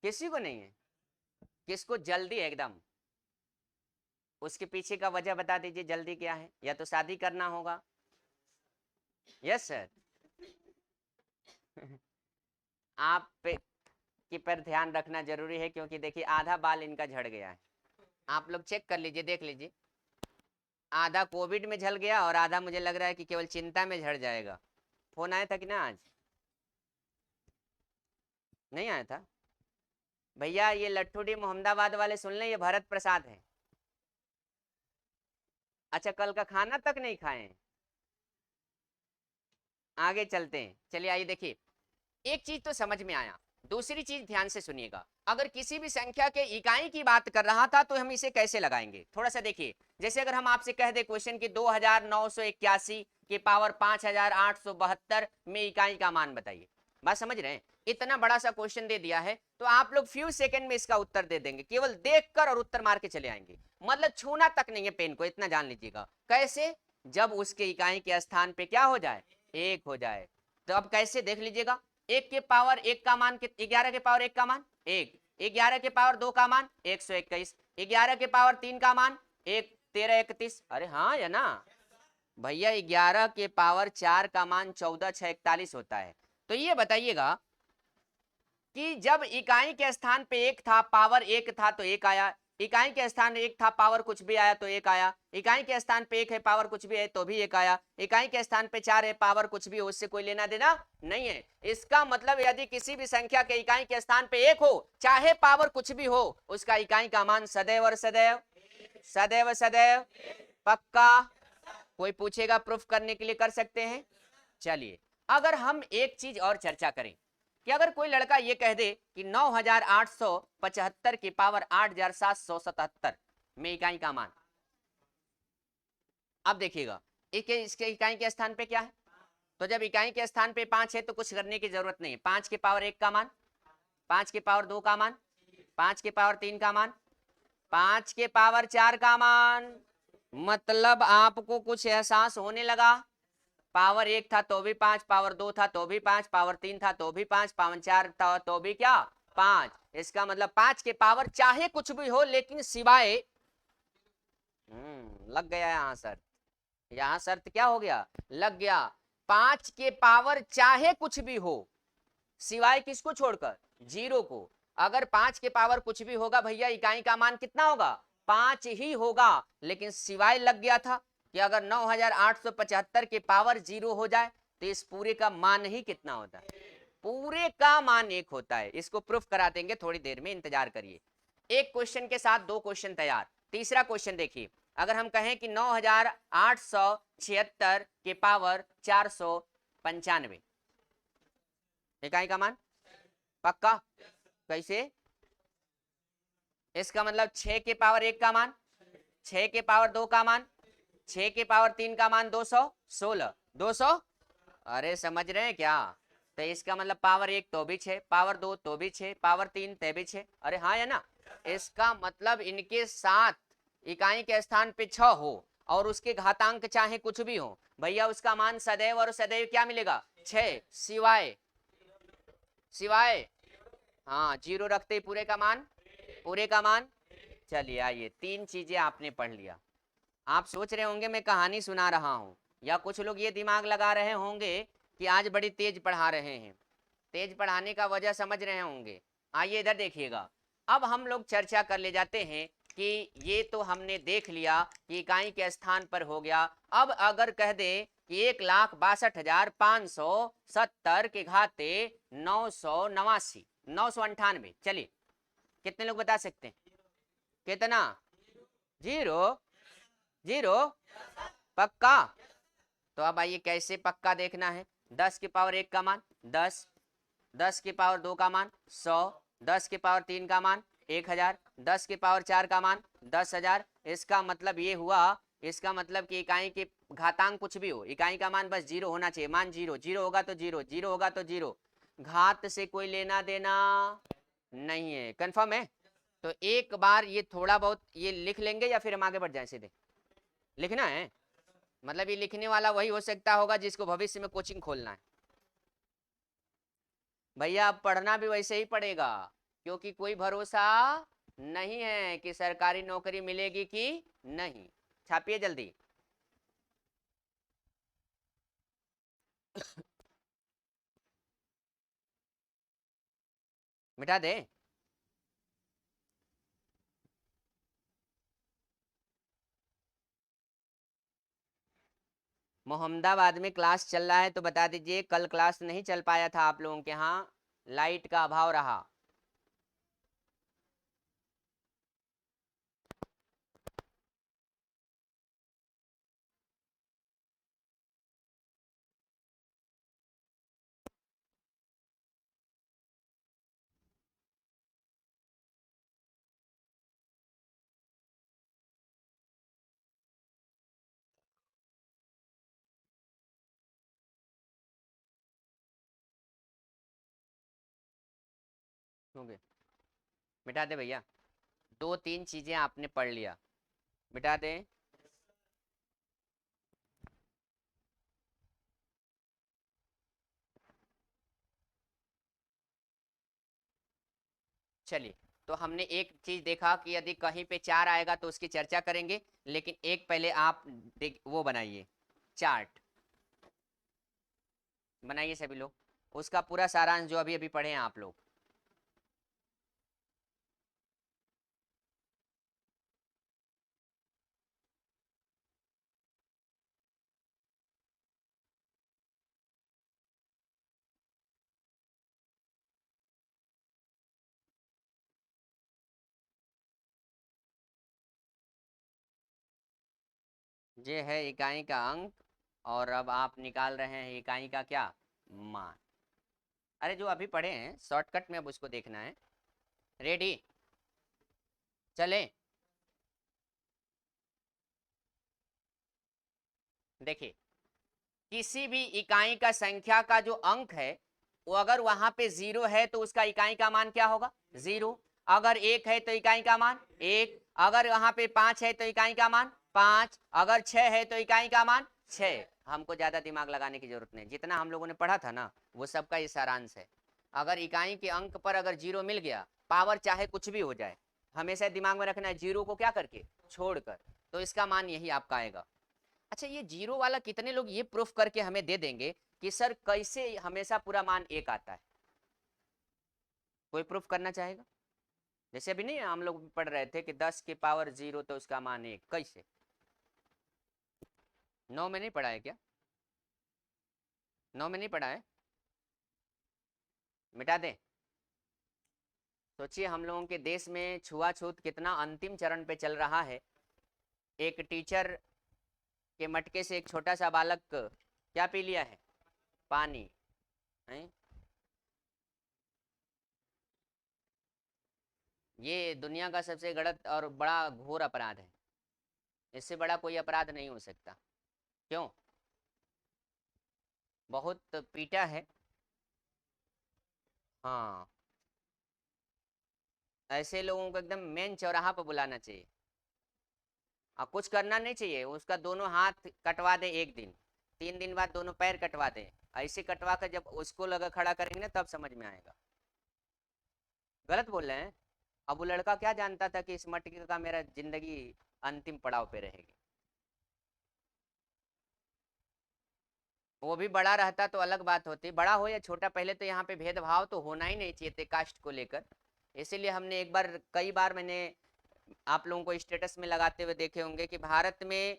किसी को नहीं है? किसको जल्दी है एकदम? उसके पीछे का वजह बता दीजिए, जल्दी क्या है? या तो शादी करना होगा। Yes sir. आप पे की पर ध्यान रखना जरूरी है, क्योंकि देखिए आधा बाल इनका झड़ गया है। आप लोग चेक कर लीजिए, देख लीजिए, आधा कोविड में झड़ गया और आधा मुझे लग रहा है कि केवल चिंता में झड़ जाएगा। फोन आया था कि ना? आज नहीं आया था? भैया ये लट्ठूडी मोहम्मदाबाद वाले सुन लें, ये भरत प्रसाद है। अच्छा, कल का खाना तक नहीं खाए? आगे चलते हैं, चलिए आइए देखिए। एक चीज तो समझ में आया, दूसरी चीज ध्यान से सुनिएगा। अगर किसी भी संख्या के इकाई की बात कर रहा था तो हम इसे कैसे लगाएंगे, थोड़ा सा देखिए। जैसे अगर हम आपसे कह दे क्वेश्चन की 2981 के पावर 5872 में इकाई का मान बताइए, बात समझ रहे हैं? इतना बड़ा सा क्वेश्चन दे दिया है तो आप लोग फ्यू सेकंड में इसका उत्तर दे देंगे, केवल देखकर और उत्तर मार के चले आएंगे। मतलब छूना तक नहीं है पेन को, इतना जान लीजिएगा। कैसे? जब उसके इकाई के स्थान पे क्या हो जाए 1 हो जाए। तो अब कैसे देख लीजिएगा, 1 के पावर 1 का मान 11 के पावर 1 का मान 1, 11 के पावर 2 का मान 121, 11 के पावर 3 का मान 1 13 31। अरे हाँ या ना? भैया 11 के पावर 4 का मान 14 6 41 होता है। तो ये बताइएगा कि जब इकाई के स्थान पे 1 था, पावर 1 था तो 1 आया, इकाई के स्थान 1 था पावर कुछ भी आया तो 1 आया, इकाई के स्थान पे 1 है पावर कुछ भी है तो भी 1 आया, इकाई के स्थान पे 4 है पावर कुछ भी हो, उससे कोई लेना देना नहीं है। इसका मतलब यदि किसी भी संख्या के इकाई के स्थान पे 1 हो, चाहे पावर कुछ भी हो, उसका इकाई का मान सदैव और सदैव सदैव सदैव, पक्का। कोई पूछेगा प्रूफ करने के लिए कर सकते हैं। चलिए, अगर हम एक चीज और चर्चा करें कि अगर कोई लड़का ये कह दे कि 9875 की पावर 8777 में इकाई का मान, अब देखिएगा इसके इकाई के स्थान पे क्या है, तो जब इकाई के स्थान पे 5 है तो कुछ करने की जरूरत नहीं है। 5 के पावर 1 का मान, 5 के पावर 2 का मान, 5 के पावर 3 का मान, 5 के पावर 4 का मान। मतलब आपको कुछ एहसास होने लगा। पावर 1 था तो भी 5, पावर 2 था तो भी 5, पावर 3 था तो भी 5, पावर 4 था तो भी क्या 5। इसका मतलब 5 के पावर चाहे कुछ भी हो लेकिन सिवाय, लग गया यहाँ शर्त। यहाँ शर्त क्या हो गया, लग गया। 5 के पावर चाहे कुछ भी हो, सिवाय किसको छोड़कर, 0 को। अगर 5 के पावर कुछ भी होगा भैया, इकाई का मान कितना होगा, 5 ही होगा। लेकिन सिवाय लग गया था कि अगर 9875 के पावर 0 हो जाए तो इस पूरे का मान ही कितना होता है, पूरे का मान 1 होता है। इसको प्रूफ करा देंगे थोड़ी देर में, इंतजार करिए। एक क्वेश्चन के साथ 2 क्वेश्चन तैयार। तीसरा क्वेश्चन देखिए, अगर हम कहें कि 9876 के पावर 495 इकाई का मान, पक्का। कैसे, इसका मतलब 6 के पावर 1 का मान, 6 के पावर 2 का मान, 6 के पावर 3 का मान 216, 200। अरे समझ रहे हैं क्या, तो इसका मतलब पावर 1 तो भी 6, पावर 2 तो भी 6, पावर 3 तो भी 6। अरे हाँ है ना। इसका मतलब इनके साथ इकाई के स्थान पे 6 हो और उसके घातांक चाहे कुछ भी हो भैया, उसका मान सदैव और सदैव क्या मिलेगा, 6, सिवाय, सिवाय, हाँ 0 रखते ही पूरे का मान, पूरे का मान। चलिए आइए, 3 चीजें आपने पढ़ लिया। आप सोच रहे होंगे मैं कहानी सुना रहा हूं, या कुछ लोग ये दिमाग लगा रहे होंगे कि आज बड़ी तेज पढ़ा रहे हैं। तेज पढ़ाने का वजह समझ रहे होंगे। आइए इधर देखिएगा। अब हम लोग चर्चा कर ले जाते हैं कि ये तो हमने देख लिया कि इकाई के स्थान पर हो गया। अब अगर कह दे कि 1,62,570 के घाते 989, 998, चलिए कितने लोग बता सकते हैं, कितना, 0, 0, पक्का। तो अब आइए कैसे पक्का देखना है। 10 के पावर 1 का मान 10, 10 के पावर 2 का मान 100, 10 के पावर 3 का मान 1000, 10 के पावर 4 का मान 10,000। इसका मतलब ये हुआ, इसका मतलब कि इकाई के घातांक कुछ भी हो, इकाई का मान बस 0 होना चाहिए। मान 0, 0 होगा तो 0, 0 होगा तो 0। घात से कोई लेना देना नहीं है, कंफर्म है। तो एक बार ये थोड़ा बहुत ये लिख लेंगे या फिर हम आगे बढ़ जाएं सीधे, लिखना है। मतलब ये लिखने वाला वही हो सकता होगा जिसको भविष्य में कोचिंग खोलना है। भैया अब पढ़ना भी वैसे ही पड़ेगा, क्योंकि कोई भरोसा नहीं है कि सरकारी नौकरी मिलेगी कि नहीं। छापिए जल्दी। मिटा दे। मोहम्मदाबाद में क्लास चल रहा है तो बता दीजिए, कल क्लास नहीं चल पाया था आप लोगों के यहाँ, लाइट का अभाव रहा। हो गए, मिटा दे भैया। 2-3 चीजें आपने पढ़ लिया, मिटा दे। चलिए, तो हमने एक चीज देखा कि यदि कहीं पे 4 आएगा तो उसकी चर्चा करेंगे, लेकिन एक पहले आप वो बनाइए, चार्ट बनाइए सभी लोग, उसका पूरा सारांश जो अभी अभी पढ़े हैं आप लोग। ये है इकाई का अंक और अब आप निकाल रहे हैं इकाई का क्या मान। अरे जो अभी पढ़े हैं शॉर्टकट में अब उसको देखना है। रेडी, चलें। देखिए, किसी भी इकाई का संख्या का जो अंक है वो अगर वहां पे 0 है तो उसका इकाई का मान क्या होगा 0। अगर 1 है तो इकाई का मान 1। अगर वहां पे 5 है तो इकाई का मान 5। अगर 6 है तो इकाई का मान 6। हमको ज्यादा दिमाग लगाने की जरूरत नहीं, जितना हम लोगों ने पढ़ा था ना वो सबका ये सारांश है। अगर इकाई के अंक पर अगर 0 मिल गया, पावर चाहे कुछ भी हो जाए, हमेशा दिमाग में रखना है 0 को क्या करके छोड़कर, तो इसका मान यही आपका आएगा। अच्छा, ये 0 वाला कितने लोग ये प्रूफ करके हमें दे देंगे कि सर कैसे हमेशा पूरा मान 1 आता है? कोई प्रूफ करना चाहेगा? जैसे अभी नहीं हम लोग पढ़ रहे थे कि 10 की पावर 0 तो उसका मान 1, कैसे? 9 में नहीं पढ़ा है क्या? 9 में नहीं पढ़ा है? मिटा दें? सोचिए हम लोगों के देश में छुआछूत कितना अंतिम चरण पे चल रहा है। एक टीचर के मटके से एक छोटा सा बालक क्या पी लिया है? पानी है? ये दुनिया का सबसे गलत और बड़ा घोर अपराध है। इससे बड़ा कोई अपराध नहीं हो सकता। क्यों? बहुत पीटा है। हाँ, ऐसे लोगों को एकदम मेन चौराहा पर बुलाना चाहिए और कुछ करना नहीं चाहिए। उसका दोनों हाथ कटवा दे एक दिन, 3 दिन बाद दोनों पैर कटवा दे। ऐसे कटवा कर जब उसको लगा खड़ा करेंगे ना तब समझ में आएगा। गलत बोल रहे हैं। अब वो लड़का क्या जानता था कि इस मटके का मेरा जिंदगी अंतिम पड़ाव पे रहेगी। वो भी बड़ा रहता तो अलग बात होती, बड़ा हो या छोटा, पहले तो यहाँ पे भेदभाव तो होना ही नहीं चाहिए थे कास्ट को लेकर। इसीलिए हमने एक बार, कई बार मैंने आप लोगों को स्टेटस में लगाते हुए देखे होंगे कि भारत में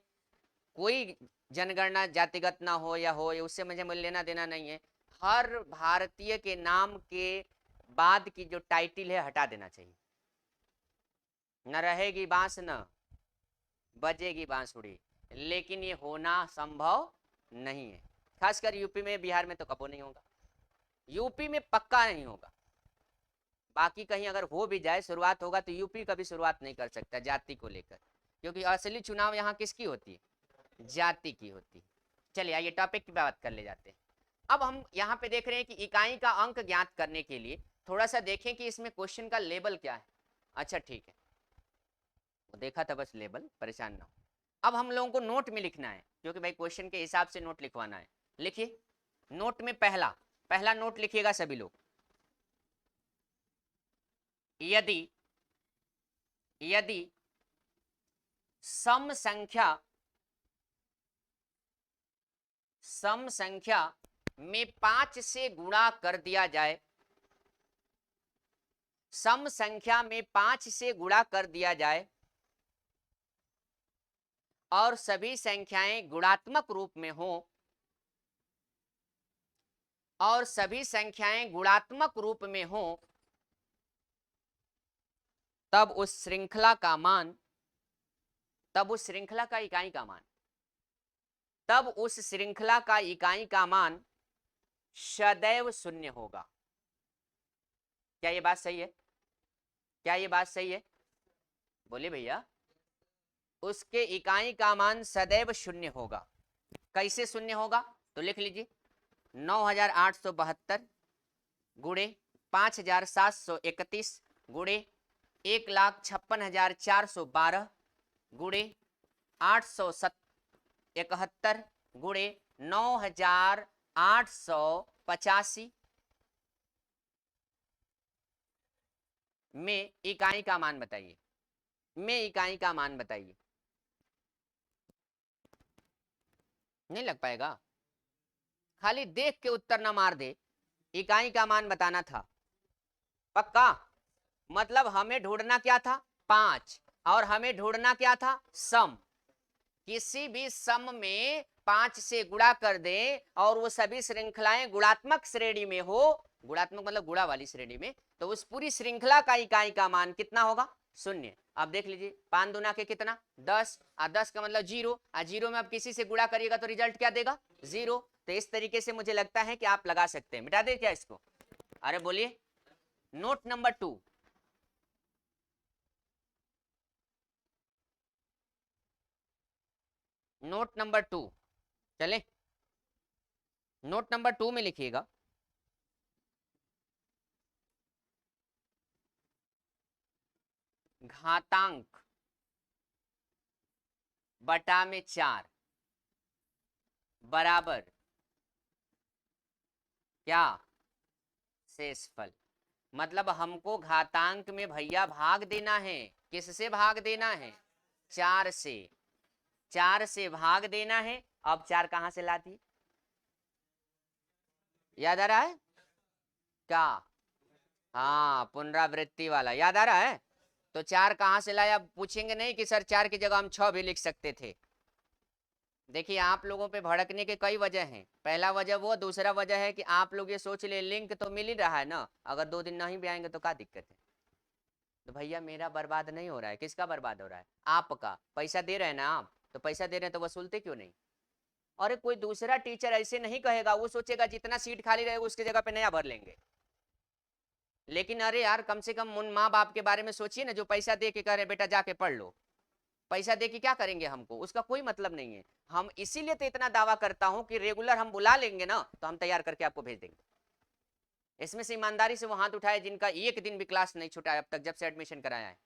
कोई जनगणना जातिगत ना हो या हो, उससे मुझे लेना देना नहीं है। हर भारतीय के नाम के बाद की जो टाइटिल है हटा देना चाहिए। न रहेगी बांस न बजेगी बांसुरी, लेकिन ये होना संभव नहीं है। खासकर यूपी में, बिहार में तो कबो नहीं होगा। यूपी में पक्का नहीं होगा। बाकी कहीं अगर हो भी जाए शुरुआत होगा तो यूपी कभी शुरुआत नहीं कर सकता जाति को लेकर, क्योंकि असली चुनाव यहाँ किसकी होती है? जाति की होती है। चलिए आइए टॉपिक की बात कर ले जाते हैं। अब हम यहाँ पे देख रहे हैं कि इकाई का अंक ज्ञात करने के लिए थोड़ा सा देखें कि इसमें क्वेश्चन का लेवल क्या है। अच्छा ठीक है, वो देखा था बस लेवल, परेशान ना हो। अब हम लोगों को नोट में लिखना है, क्योंकि भाई क्वेश्चन के हिसाब से नोट लिखवाना है। लिखिए नोट में पहला पहला नोट लिखिएगा सभी लोग। यदि यदि सम संख्या में 5 से गुणा कर दिया जाए, सम संख्या में 5 से गुणा कर दिया जाए और सभी संख्याएं गुणात्मक रूप में हो, और सभी संख्याएं गुणात्मक रूप में हो, तब उस श्रृंखला का मान, तब उस श्रृंखला का इकाई का मान, तब उस श्रृंखला का इकाई का मान सदैव शून्य होगा। क्या ये बात सही है? क्या ये बात सही है? बोलिए भैया। उसके इकाई का मान सदैव शून्य होगा। कैसे शून्य होगा? तो लिख लीजिए 9872 गुणे 5731 गुणे 1,56,412 गुणे 871 गुणे 9,885 में इकाई का मान बताइए। में इकाई का मान बताइए। नहीं लग पाएगा? खाली देख के उत्तर ना मार दे, इकाई का मान बताना था। पक्का? मतलब हमें ढूंढना क्या था? 5। और हमें ढूंढना क्या था? सम। किसी भी सम में 5 से गुणा कर दें और वो सभी श्रृंखलाएं गुणात्मक श्रेणी में हो, गुणात्मक मतलब गुणा वाली श्रेणी में, तो उस पूरी श्रृंखला का इकाई का मान कितना होगा? शून्य। अब देख लीजिए 5 दूना के कितना 10, 10 का मतलब 0, और 0 में अब किसी से गुणा करिएगा तो रिजल्ट क्या देगा 0। तो इस तरीके से मुझे लगता है कि आप लगा सकते हैं। मिटा दे क्या इसको? अरे बोलिए। नोट नंबर 2, नोट नंबर 2 चले, नोट नंबर 2 में लिखिएगा घातांक बटा में 4 बराबर क्या शेषफल। मतलब हमको घातांक में भैया भाग देना है। किससे भाग देना है? 4 से। 4 से भाग देना है। अब 4 कहां से लाती? याद आ रहा है क्या? हाँ, पुनरावृत्ति वाला याद आ रहा है। तो 4 कहां से लाया? पूछेंगे नहीं कि सर 4 की जगह हम 6 भी लिख सकते थे। देखिए आप लोगों पे भड़कने के कई वजह हैं। पहला वजह वो, दूसरा वजह है कि आप लोग ये सोच ले लिंक तो मिल ही रहा है ना, अगर 2 दिन नहीं भी आएंगे तो क्या दिक्कत है? तो भैया मेरा बर्बाद नहीं हो रहा है, किसका बर्बाद हो रहा है? आपका। पैसा दे रहे हैं ना आप, तो पैसा दे रहे हैं तो वसूलते क्यों नहीं? और कोई दूसरा टीचर ऐसे नहीं कहेगा, वो सोचेगा जितना सीट खाली रहेगा उसकी जगह पे नया भर लेंगे। लेकिन अरे यार कम से कम उन माँ बाप के बारे में सोचिए ना जो पैसा दे के कह रहे बेटा जाके पढ़ लो। पैसा दे के क्या करेंगे हमको, उसका कोई मतलब नहीं है। हम इसीलिए तो इतना दावा करता हूं कि रेगुलर हम बुला लेंगे ना तो हम तैयार करके आपको भेज देंगे। इसमें से ईमानदारी से वो हाथ उठाए जिनका एक दिन भी क्लास नहीं छूटा है अब तक जब से एडमिशन कराया है।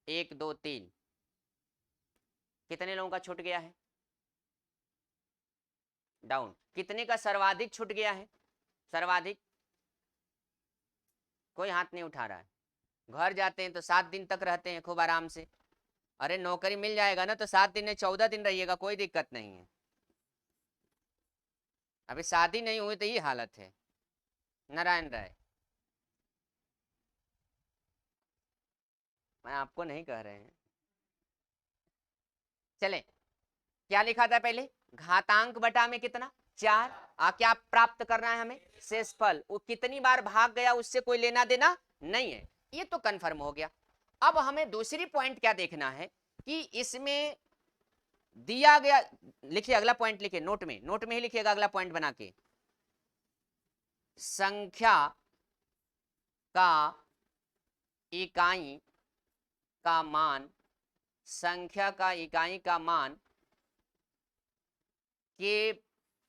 1 2 3, कितने लोगों का छूट गया है? डाउन। कितने का सर्वाधिक छूट गया है? सर्वाधिक कोई हाथ नहीं उठा रहा है। घर जाते हैं तो 7 दिन तक रहते हैं खूब आराम से। अरे नौकरी मिल जाएगा ना तो 7 दिन नहीं 14 दिन रहिएगा, कोई दिक्कत नहीं है। अभी शादी नहीं हुई तो ये हालत है। नारायण राय, मैं आपको नहीं कह रहे हैं। चले, क्या लिखा था पहले? घातांक बटा में कितना 4। क्या प्राप्त करना है हमें? शेषफल। वो कितनी बार भाग गया उससे कोई लेना देना नहीं है, ये तो कंफर्म हो गया। अब हमें दूसरी पॉइंट क्या देखना है कि इसमें दिया गया, लिखिए अगला पॉइंट लिखिए नोट में, नोट में ही लिखिएगा अगला पॉइंट बना के। संख्या का इकाई का मान, संख्या का इकाई का मान के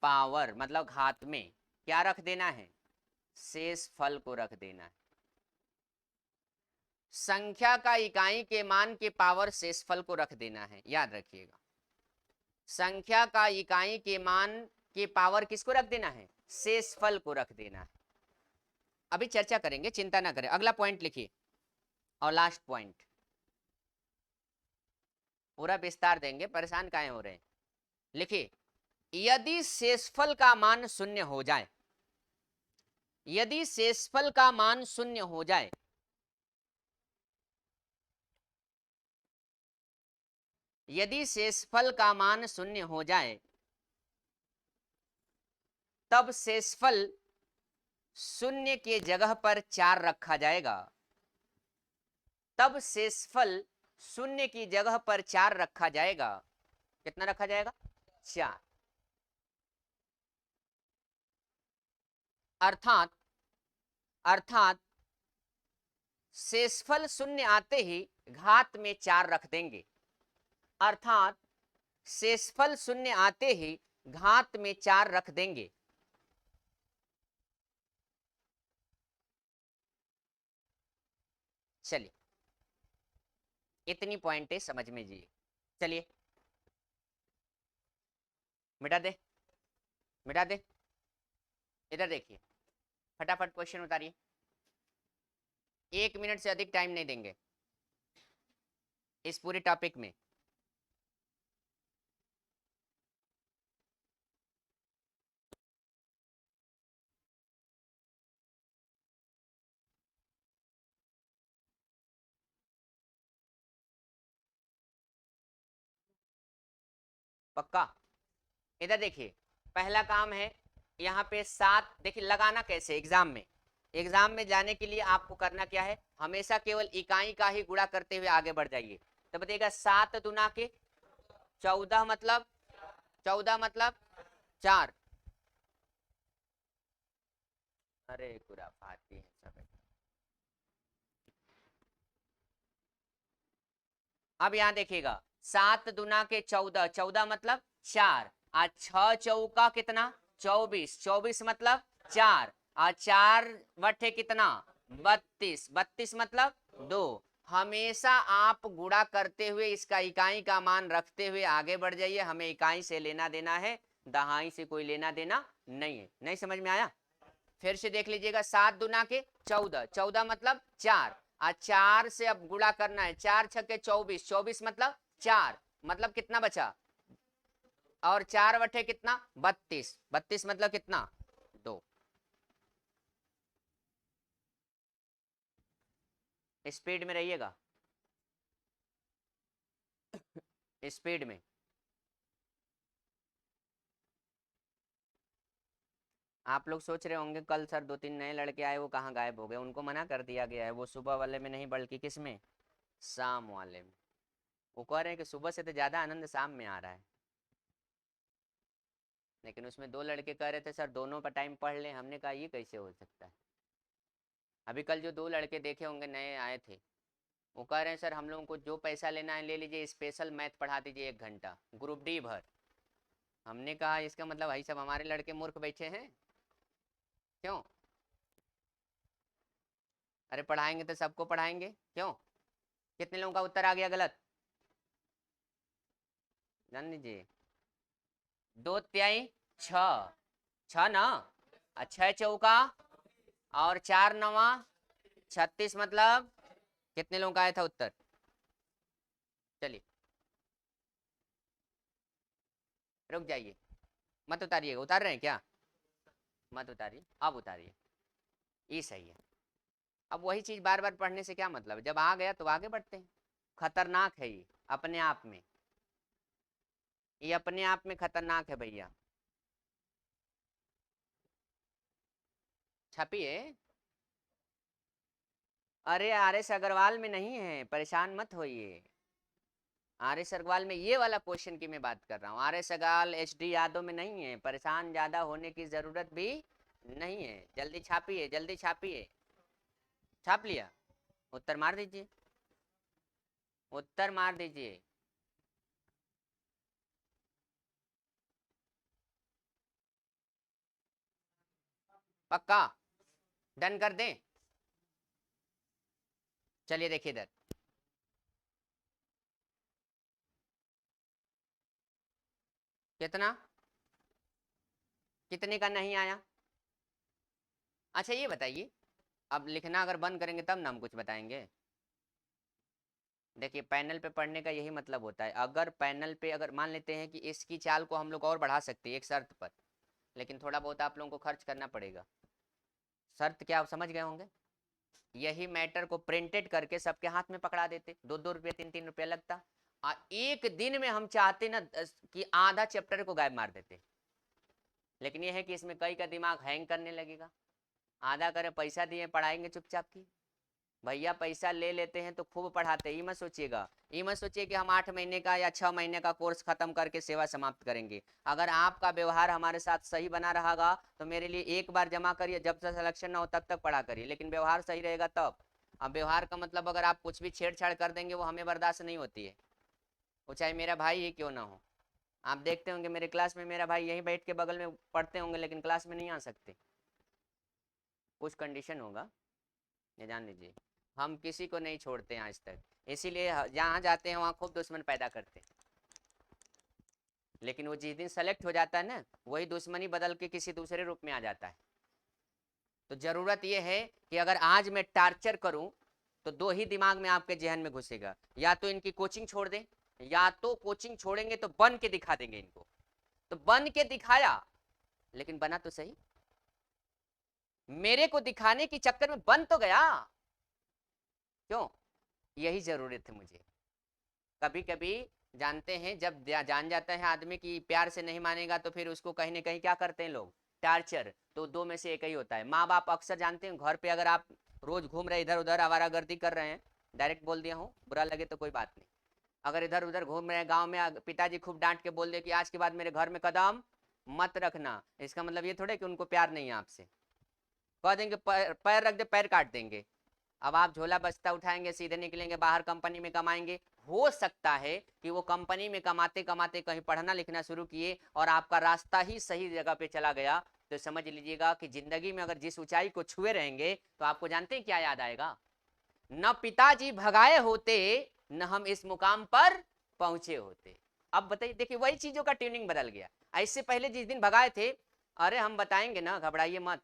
पावर मतलब घात में क्या रख देना है? शेष फल को रख देना है। संख्या का इकाई के मान के पावर शेषफल को रख देना है, याद रखिएगा। संख्या का इकाई के मान के पावर किसको रख देना है? शेषफल को रख देना है। अभी चर्चा करेंगे, चिंता ना करें। अगला पॉइंट लिखिए और लास्ट पॉइंट, पूरा विस्तार देंगे, परेशान काहे हो रहे हैं। लिखिए, यदि शेषफल का मान शून्य हो जाए, यदि शेषफल का मान शून्य हो जाए, यदि शेषफल का मान शून्य हो जाए तब शेषफल शून्य के जगह पर 4 रखा जाएगा। तब शेषफल शून्य की जगह पर 4 रखा जाएगा। कितना रखा जाएगा? 4। अर्थात अर्थात शेषफल शून्य आते ही घात में 4 रख देंगे। अर्थात शेषफल शून्य आते ही घात में 4 रख देंगे। चलिए इतनी पॉइंटें समझ में जी। चलिए मिटा दे, मिटा दे। इधर देखिए, फटाफट क्वेश्चन उतारिए। 1 मिनट से अधिक टाइम नहीं देंगे इस पूरे टॉपिक में। पक्का? इधर देखिए, पहला काम है यहाँ पे 7, देखिए लगाना कैसे एग्जाम में। एग्जाम में जाने के लिए आपको करना क्या है, हमेशा केवल इकाई का ही गुणा करते हुए आगे बढ़ जाइए। तो बताइएगा 7 दुना के 14 मतलब 14 मतलब 4। अरे खुराफाती है सब। अब यहाँ देखिएगा 7 दुना के 14, 14 मतलब 4, आज 6 चौका कितना 24, 24 मतलब 4, आज 4 बट्ठे कितना 32, 32 मतलब 2। हमेशा आप गुणा करते हुए इसका इकाई का मान रखते हुए आगे बढ़ जाइए, हमें इकाई से लेना देना है, दहाई से कोई लेना देना नहीं है। नहीं समझ में आया? फिर से देख लीजिएगा 7 दुना के 14, 14 मतलब 4, आज 4 से अब गुणा करना है, 4 छके 24, 24 मतलब 4, मतलब कितना बचा, और 4 बटे कितना 32, 32 मतलब कितना 2। स्पीड में रहिएगा, स्पीड में। आप लोग सोच रहे होंगे कल सर 2-3 नए लड़के आए वो कहाँ गायब हो गए, उनको मना कर दिया गया है, वो सुबह वाले में नहीं बल्कि किस में, शाम वाले में। वो कह रहे हैं कि सुबह से तो ज़्यादा आनंद शाम में आ रहा है, लेकिन उसमें 2 लड़के कह रहे थे सर दोनों पर टाइम पढ़ लें, हमने कहा ये कैसे हो सकता है। अभी कल जो 2 लड़के देखे होंगे नए आए थे, वो कह रहे हैं सर हम लोगों को जो पैसा लेना है ले लीजिए, स्पेशल मैथ पढ़ा दीजिए 1 घंटा ग्रुप डी भर। हमने कहा इसका मतलब भाई सब हमारे लड़के मूर्ख बैठे हैं क्यों? अरे पढ़ाएंगे तो सबको पढ़ाएंगे क्यों? कितने लोगों का उत्तर आ गया गलत, जान लीजिए। 2 तिहाई 6, 6 ना, 6 चौका और 4 नवा 36, मतलब कितने लोगों का आया था उत्तर? चलिए रुक जाइए, मत उतारिएगा, उतार रहे हैं क्या? मत उतारिए, अब उतारिए, ये सही है। अब वही चीज बार बार पढ़ने से क्या मतलब है, जब आ गया तो आगे बढ़ते हैं। खतरनाक है ये अपने आप में, ये अपने आप में खतरनाक है भैया। छपिए। अरे आर एस अग्रवाल में नहीं है, परेशान मत होइए। आर एस अग्रवाल में ये वाला क्वेश्चन की मैं बात कर रहा हूँ, R S Agarwal H D Yadav में नहीं है, परेशान ज्यादा होने की जरूरत भी नहीं है। जल्दी छापिए, जल्दी छापिए। छाप लिया? उत्तर मार दीजिए, उत्तर मार दीजिए। पक्का? डन कर दें? चलिए देखिए इधर, कितना, कितने का नहीं आया? अच्छा ये बताइए, अब लिखना अगर बंद करेंगे तब ना हम कुछ बताएंगे। देखिए पैनल पे पढ़ने का यही मतलब होता है, अगर पैनल पे अगर मान लेते हैं कि इसकी चाल को हम लोग और बढ़ा सकते हैं एक शर्त पर, लेकिन थोड़ा बहुत आप लोगों को खर्च करना पड़ेगा। शर्त क्या आप समझ गए होंगे? यही मैटर को प्रिंटेड करके सबके हाथ में पकड़ा देते, 2-2 रुपये 3-3 रुपया लगता, और एक दिन में हम चाहते ना कि आधा चैप्टर को गायब मार देते। लेकिन यह है कि इसमें कई का दिमाग हैंग करने लगेगा, आधा करे पैसा दिए पढ़ाएंगे चुपचाप की। भैया पैसा ले लेते हैं तो खूब पढ़ाते हैं, ये मत सोचिएगा, ये मत सोचिए कि हम 8 महीने का या 6 महीने का कोर्स खत्म करके सेवा समाप्त करेंगे। अगर आपका व्यवहार हमारे साथ सही बना रहेगा तो मेरे लिए एक बार जमा करिए, जब तक सिलेक्शन ना हो तब तक पढ़ा करिए, लेकिन व्यवहार सही रहेगा तब। अब व्यवहार का मतलब अगर आप कुछ भी छेड़छाड़ कर देंगे वो हमें बर्दाश्त नहीं होती है, वो चाहे मेरा भाई ही क्यों ना हो। आप देखते होंगे मेरे क्लास में मेरा भाई यहीं बैठ के बगल में पढ़ते होंगे, लेकिन क्लास में नहीं आ सकते, कुछ कंडीशन होगा, ये जान लीजिए। हम किसी को नहीं छोड़ते हैं आज तक, इसीलिए जहाँ जाते हैं वहाँ खूब दुश्मन पैदा करते हैं, लेकिन वो जिस दिन सेलेक्ट हो जाता है ना, वही दुश्मनी बदल के किसी दूसरे रूप में आ जाता है। तो जरूरत यह है कि अगर आज मैं टार्चर करूं तो 2 ही दिमाग में आपके जहन में घुसेगा, या तो इनकी कोचिंग छोड़ दें, या तो कोचिंग छोड़ेंगे तो बन के दिखा देंगे इनको। तो बन के दिखाया, लेकिन बना तो सही, मेरे को दिखाने के चक्कर में बन तो गया क्यों? यही जरूरत है मुझे। कभी कभी जानते हैं जब जान जाता है आदमी कि प्यार से नहीं मानेगा तो फिर उसको कहीं ना कहीं क्या करते हैं लोग, टार्चर, तो दो में से एक ही होता है। माँ बाप अक्सर जानते हैं, घर पे अगर आप रोज घूम रहे इधर उधर आवारागर्दी कर रहे हैं, डायरेक्ट बोल दिया हूँ, बुरा लगे तो कोई बात नहीं, अगर इधर उधर घूम रहे हैं गांव में, पिताजी खूब डांट के बोल दे कि आज के बाद मेरे घर में कदम मत रखना, इसका मतलब ये थोड़े कि उनको प्यार नहीं है आपसे, कह देंगे पैर रख दे पैर काट देंगे। अब आप झोला बस्ता उठाएंगे, सीधे निकलेंगे बाहर, कंपनी में कमाएंगे, हो सकता है कि वो कंपनी में कमाते कमाते कहीं पढ़ना लिखना शुरू किए और आपका रास्ता ही सही जगह पे चला गया, तो समझ लीजिएगा कि जिंदगी में अगर जिस ऊंचाई को छुए रहेंगे तो आपको जानते हैं क्या याद आएगा, न पिताजी भगाए होते न हम इस मुकाम पर पहुंचे होते। अब बताइए, देखिए वही चीजों का ट्यूनिंग बदल गया। ऐसे पहले जिस दिन भगाए थे, अरे हम बताएंगे ना, घबराइए मत,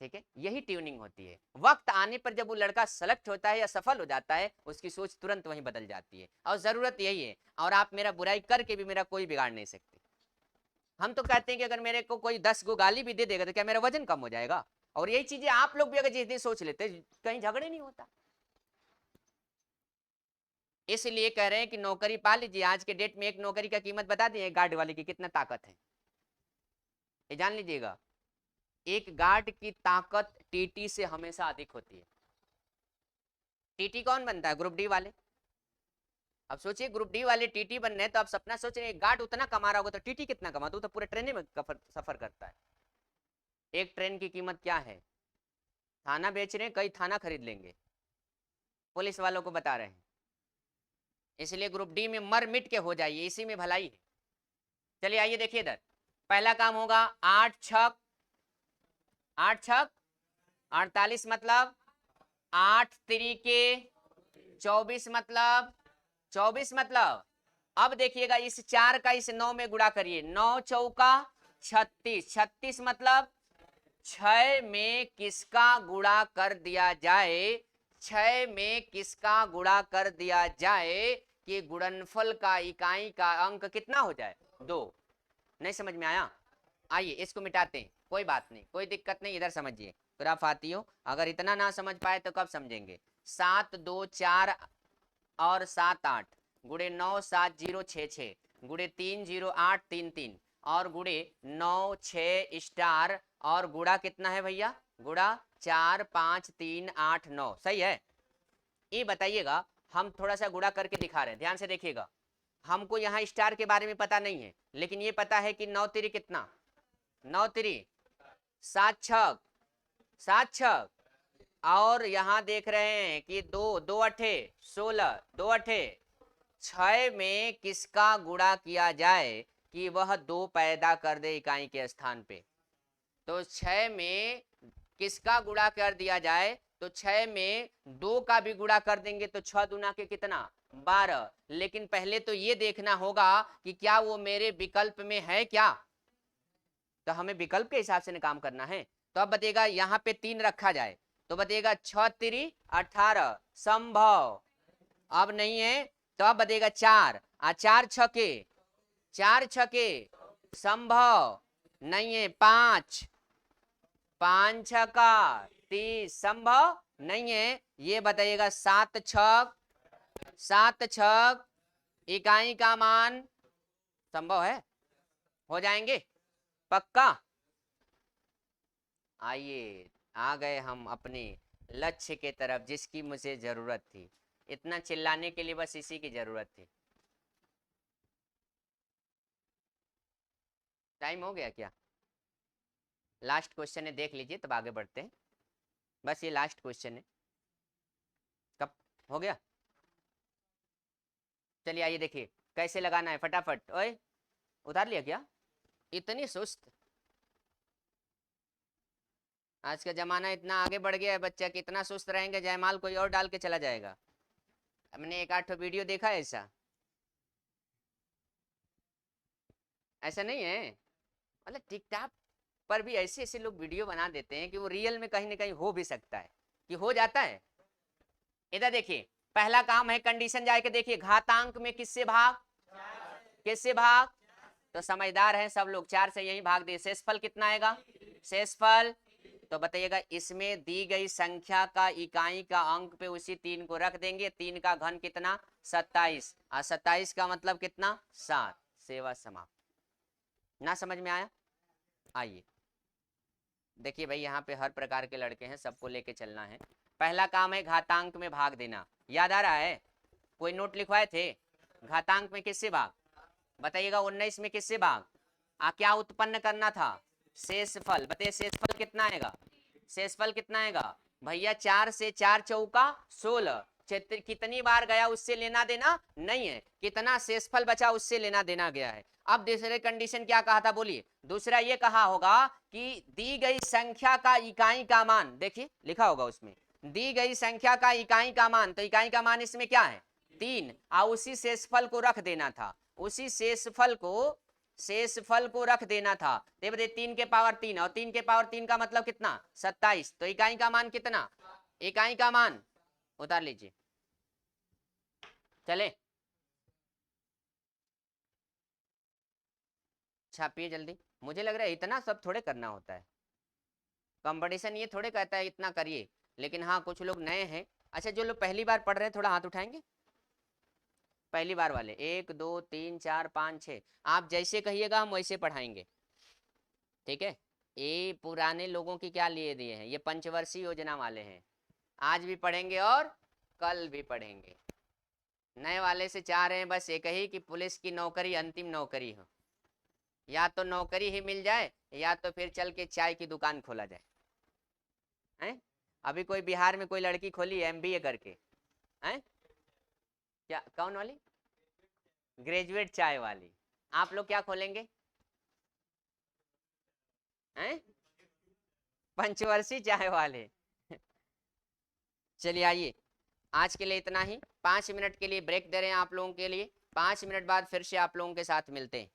ठीक है, यही ट्यूनिंग होती है। वक्त आने पर जब वो लड़का सेलेक्ट होता है या सफल हो जाता है, उसकी सोच तुरंत वहीं बदल जाती है, और जरूरत यही है। और आप मेरा बुराई करके भी मेरा कोई बिगाड़ नहीं सकते। हम तो कहते हैं कि अगर मेरे को कोई 10 गो गाली भी दे देगा तो क्या मेरा वजन कम हो जाएगा? और यही चीजें आप लोग भी अगर जिस दिन सोच लेते, कहीं झगड़े नहीं होता। इसलिए कह रहे हैं कि नौकरी पा लीजिए। आज के डेट में एक नौकरी का कीमत बता दिए गार्ड वाले की कितना ताकत है, ये जान लीजिएगा। एक गार्ड की ताकत टीटी से हमेशा अधिक होती है। टीटी कौन बनता है? ग्रुप डी वाले। अब सोचिए ग्रुप डी वाले टीटी बनने हैं, तो आप सपना सोच रहे हैं गार्ड उतना कमा रहा होगा तो टीटी कितना कमा, तो पूरे ट्रेन में सफर करता है। एक ट्रेन की कीमत क्या है? थाना बेच रहे हैं, कई थाना खरीद लेंगे, पुलिस वालों को बता रहे हैं। इसलिए ग्रुप डी में मर मिट के हो जाइए, इसी में भलाई है। चलिए आइए देखिए इधर, पहला काम होगा 8 छक 48, मतलब 8 तिरिके 24, मतलब 24, मतलब अब देखिएगा इस 4 का इस 9 में गुणा करिए, 9 चौका 36, 36 मतलब 6 में किसका गुणा कर दिया जाए, 6 में किसका गुणा कर दिया जाए कि गुणनफल का इकाई का अंक कितना हो जाए? 2। नहीं समझ में आया? आइए इसको मिटाते हैं, कोई बात नहीं, कोई दिक्कत नहीं, इधर समझिए खुराफातियों। अगर इतना ना समझ पाए तो कब समझेंगे? 7 2 4 और 7 8 गुड़े 9 7 0 6 6 गुड़े 3 0 8 3 3 और गुड़े 9 6 स्टार और गुड़ा कितना है भैया? गुड़ा 4 5 3 8 9, सही है। ये बताइएगा, हम थोड़ा सा गुड़ा करके दिखा रहे हैं, ध्यान से देखिएगा। हमको यहाँ स्टार के बारे में पता नहीं है, लेकिन ये पता है कि 9 तिरी कितना? 9 तिरी 7 छक 7 छक, और यहाँ देख रहे हैं कि 2 2 अठे 16, 2 अठे 6 में किसका गुणा किया जाए कि वह 2 पैदा कर दे इकाई के स्थान पे? तो 6 में किसका गुणा कर दिया जाए, तो 6 में 2 का भी गुणा कर देंगे तो 6 दूना के कितना? 12। लेकिन पहले तो ये देखना होगा कि क्या वो मेरे विकल्प में है क्या, तो हमें विकल्प के हिसाब से काम करना है। तो अब बताइएगा यहाँ पे 3 रखा जाए तो बताइएगा 6 तिरी 18, संभव अब नहीं है। तो अब बताइएगा 4 4 छके 4 छके, संभव नहीं है। 5 5 छका 30, संभव नहीं है। ये बताइएगा 7 छक 7 छक, इकाई का मान संभव है? हो जाएंगे पक्का? आइए आ गए हम अपने लक्ष्य के तरफ, जिसकी मुझे जरूरत थी। इतना चिल्लाने के लिए बस इसी की जरूरत थी। टाइम हो गया क्या? लास्ट क्वेश्चन है, देख लीजिए तब आगे बढ़ते हैं। बस ये लास्ट क्वेश्चन है। कब हो गया? चलिए आइए देखिए कैसे लगाना है फटाफट। ओए उतार लिया क्या? इतनी सुस्त? आज का जमाना इतना आगे बढ़ गया है बच्चा कि इतना सुस्त रहेंगे, जयमाल कोई और डाल के चला जाएगा। हमने एक आठ वीडियो देखा है ऐसा। ऐसा नहीं है, मतलब टिकटॉक पर भी ऐसे ऐसे लोग वीडियो बना देते हैं कि वो रियल में कहीं ना कहीं हो भी सकता है, कि हो जाता है। इधर देखिए पहला काम है कंडीशन जाके देखिए, घातांक में किससे भाग, किससे भाग, तो समझदार हैं सब लोग, 4 से यही भाग दिए। शेषफल कितना आएगा? शेषफल तो बताइएगा इसमें दी गई संख्या का इकाई का अंक पे उसी 3 को रख देंगे। 3 का घन कितना? 27, और 27 का मतलब कितना? 7। सेवा समाप्त। ना समझ में आया? आइए देखिए भाई, यहाँ पे हर प्रकार के लड़के हैं, सबको लेके चलना है। पहला काम है घातांक में भाग देना। याद आ रहा है? कोई नोट लिखवाए थे? घातांक में किससे भाग, बताइएगा। 19 में किससे भाग? क्या उत्पन्न करना था? शेषफल। बताइए शेषफल कितना आएगा? शेषफल कितना आएगा भैया? 4 से 4 चौका 16। कितनी बार गया उससे लेना देना नहीं है, कितना शेषफल बचा उससे लेना देना गया है। अब दूसरे कंडीशन क्या कहा था बोलिए? दूसरा ये कहा होगा कि दी गई संख्या का इकाई का मान, देखिए लिखा होगा उसमें, दी गई संख्या का इकाई का मान, तो इकाई का मान इसमें क्या है? 3। और उसी शेषफल को रख देना था, उसी शेषफल को रख देना था। तो बताइए 3 के पावर 3, और 3 के पावर 3 का मतलब कितना? 27। तो इकाई का मान कितना? इकाई का मान उतार लीजिए, चले छापिए जल्दी। मुझे लग रहा है इतना सब थोड़े करना होता है, कंपटीशन ये थोड़े कहता है इतना करिए। लेकिन हाँ कुछ लोग नए हैं। अच्छा जो लोग पहली बार पढ़ रहे हैं थोड़ा हाथ उठाएंगे, पहली बार वाले। 1 2 3 4 5 6, आप जैसे कहिएगा हम वैसे पढ़ाएंगे, ठीक है। ये पुराने लोगों की क्या लिए दिए हैं, ये पंचवर्षीय योजना वाले हैं, आज भी पढ़ेंगे और कल भी पढ़ेंगे। नए वाले से चाह रहे हैं बस एक ही कि पुलिस की नौकरी अंतिम नौकरी हो, या तो नौकरी ही मिल जाए या तो फिर चल के चाय की दुकान खोला जाए। हैं? अभी कोई बिहार में कोई लड़की खोली MBA करके, हैं? क्या कौन वाली? ग्रेजुएट चाय वाली। आप लोग क्या खोलेंगे? हैं? पंचवर्षीय चाय वाले। चलिए आइए, आज के लिए इतना ही। 5 मिनट के लिए ब्रेक दे रहे हैं आप लोगों के लिए, 5 मिनट बाद फिर से आप लोगों के साथ मिलते हैं।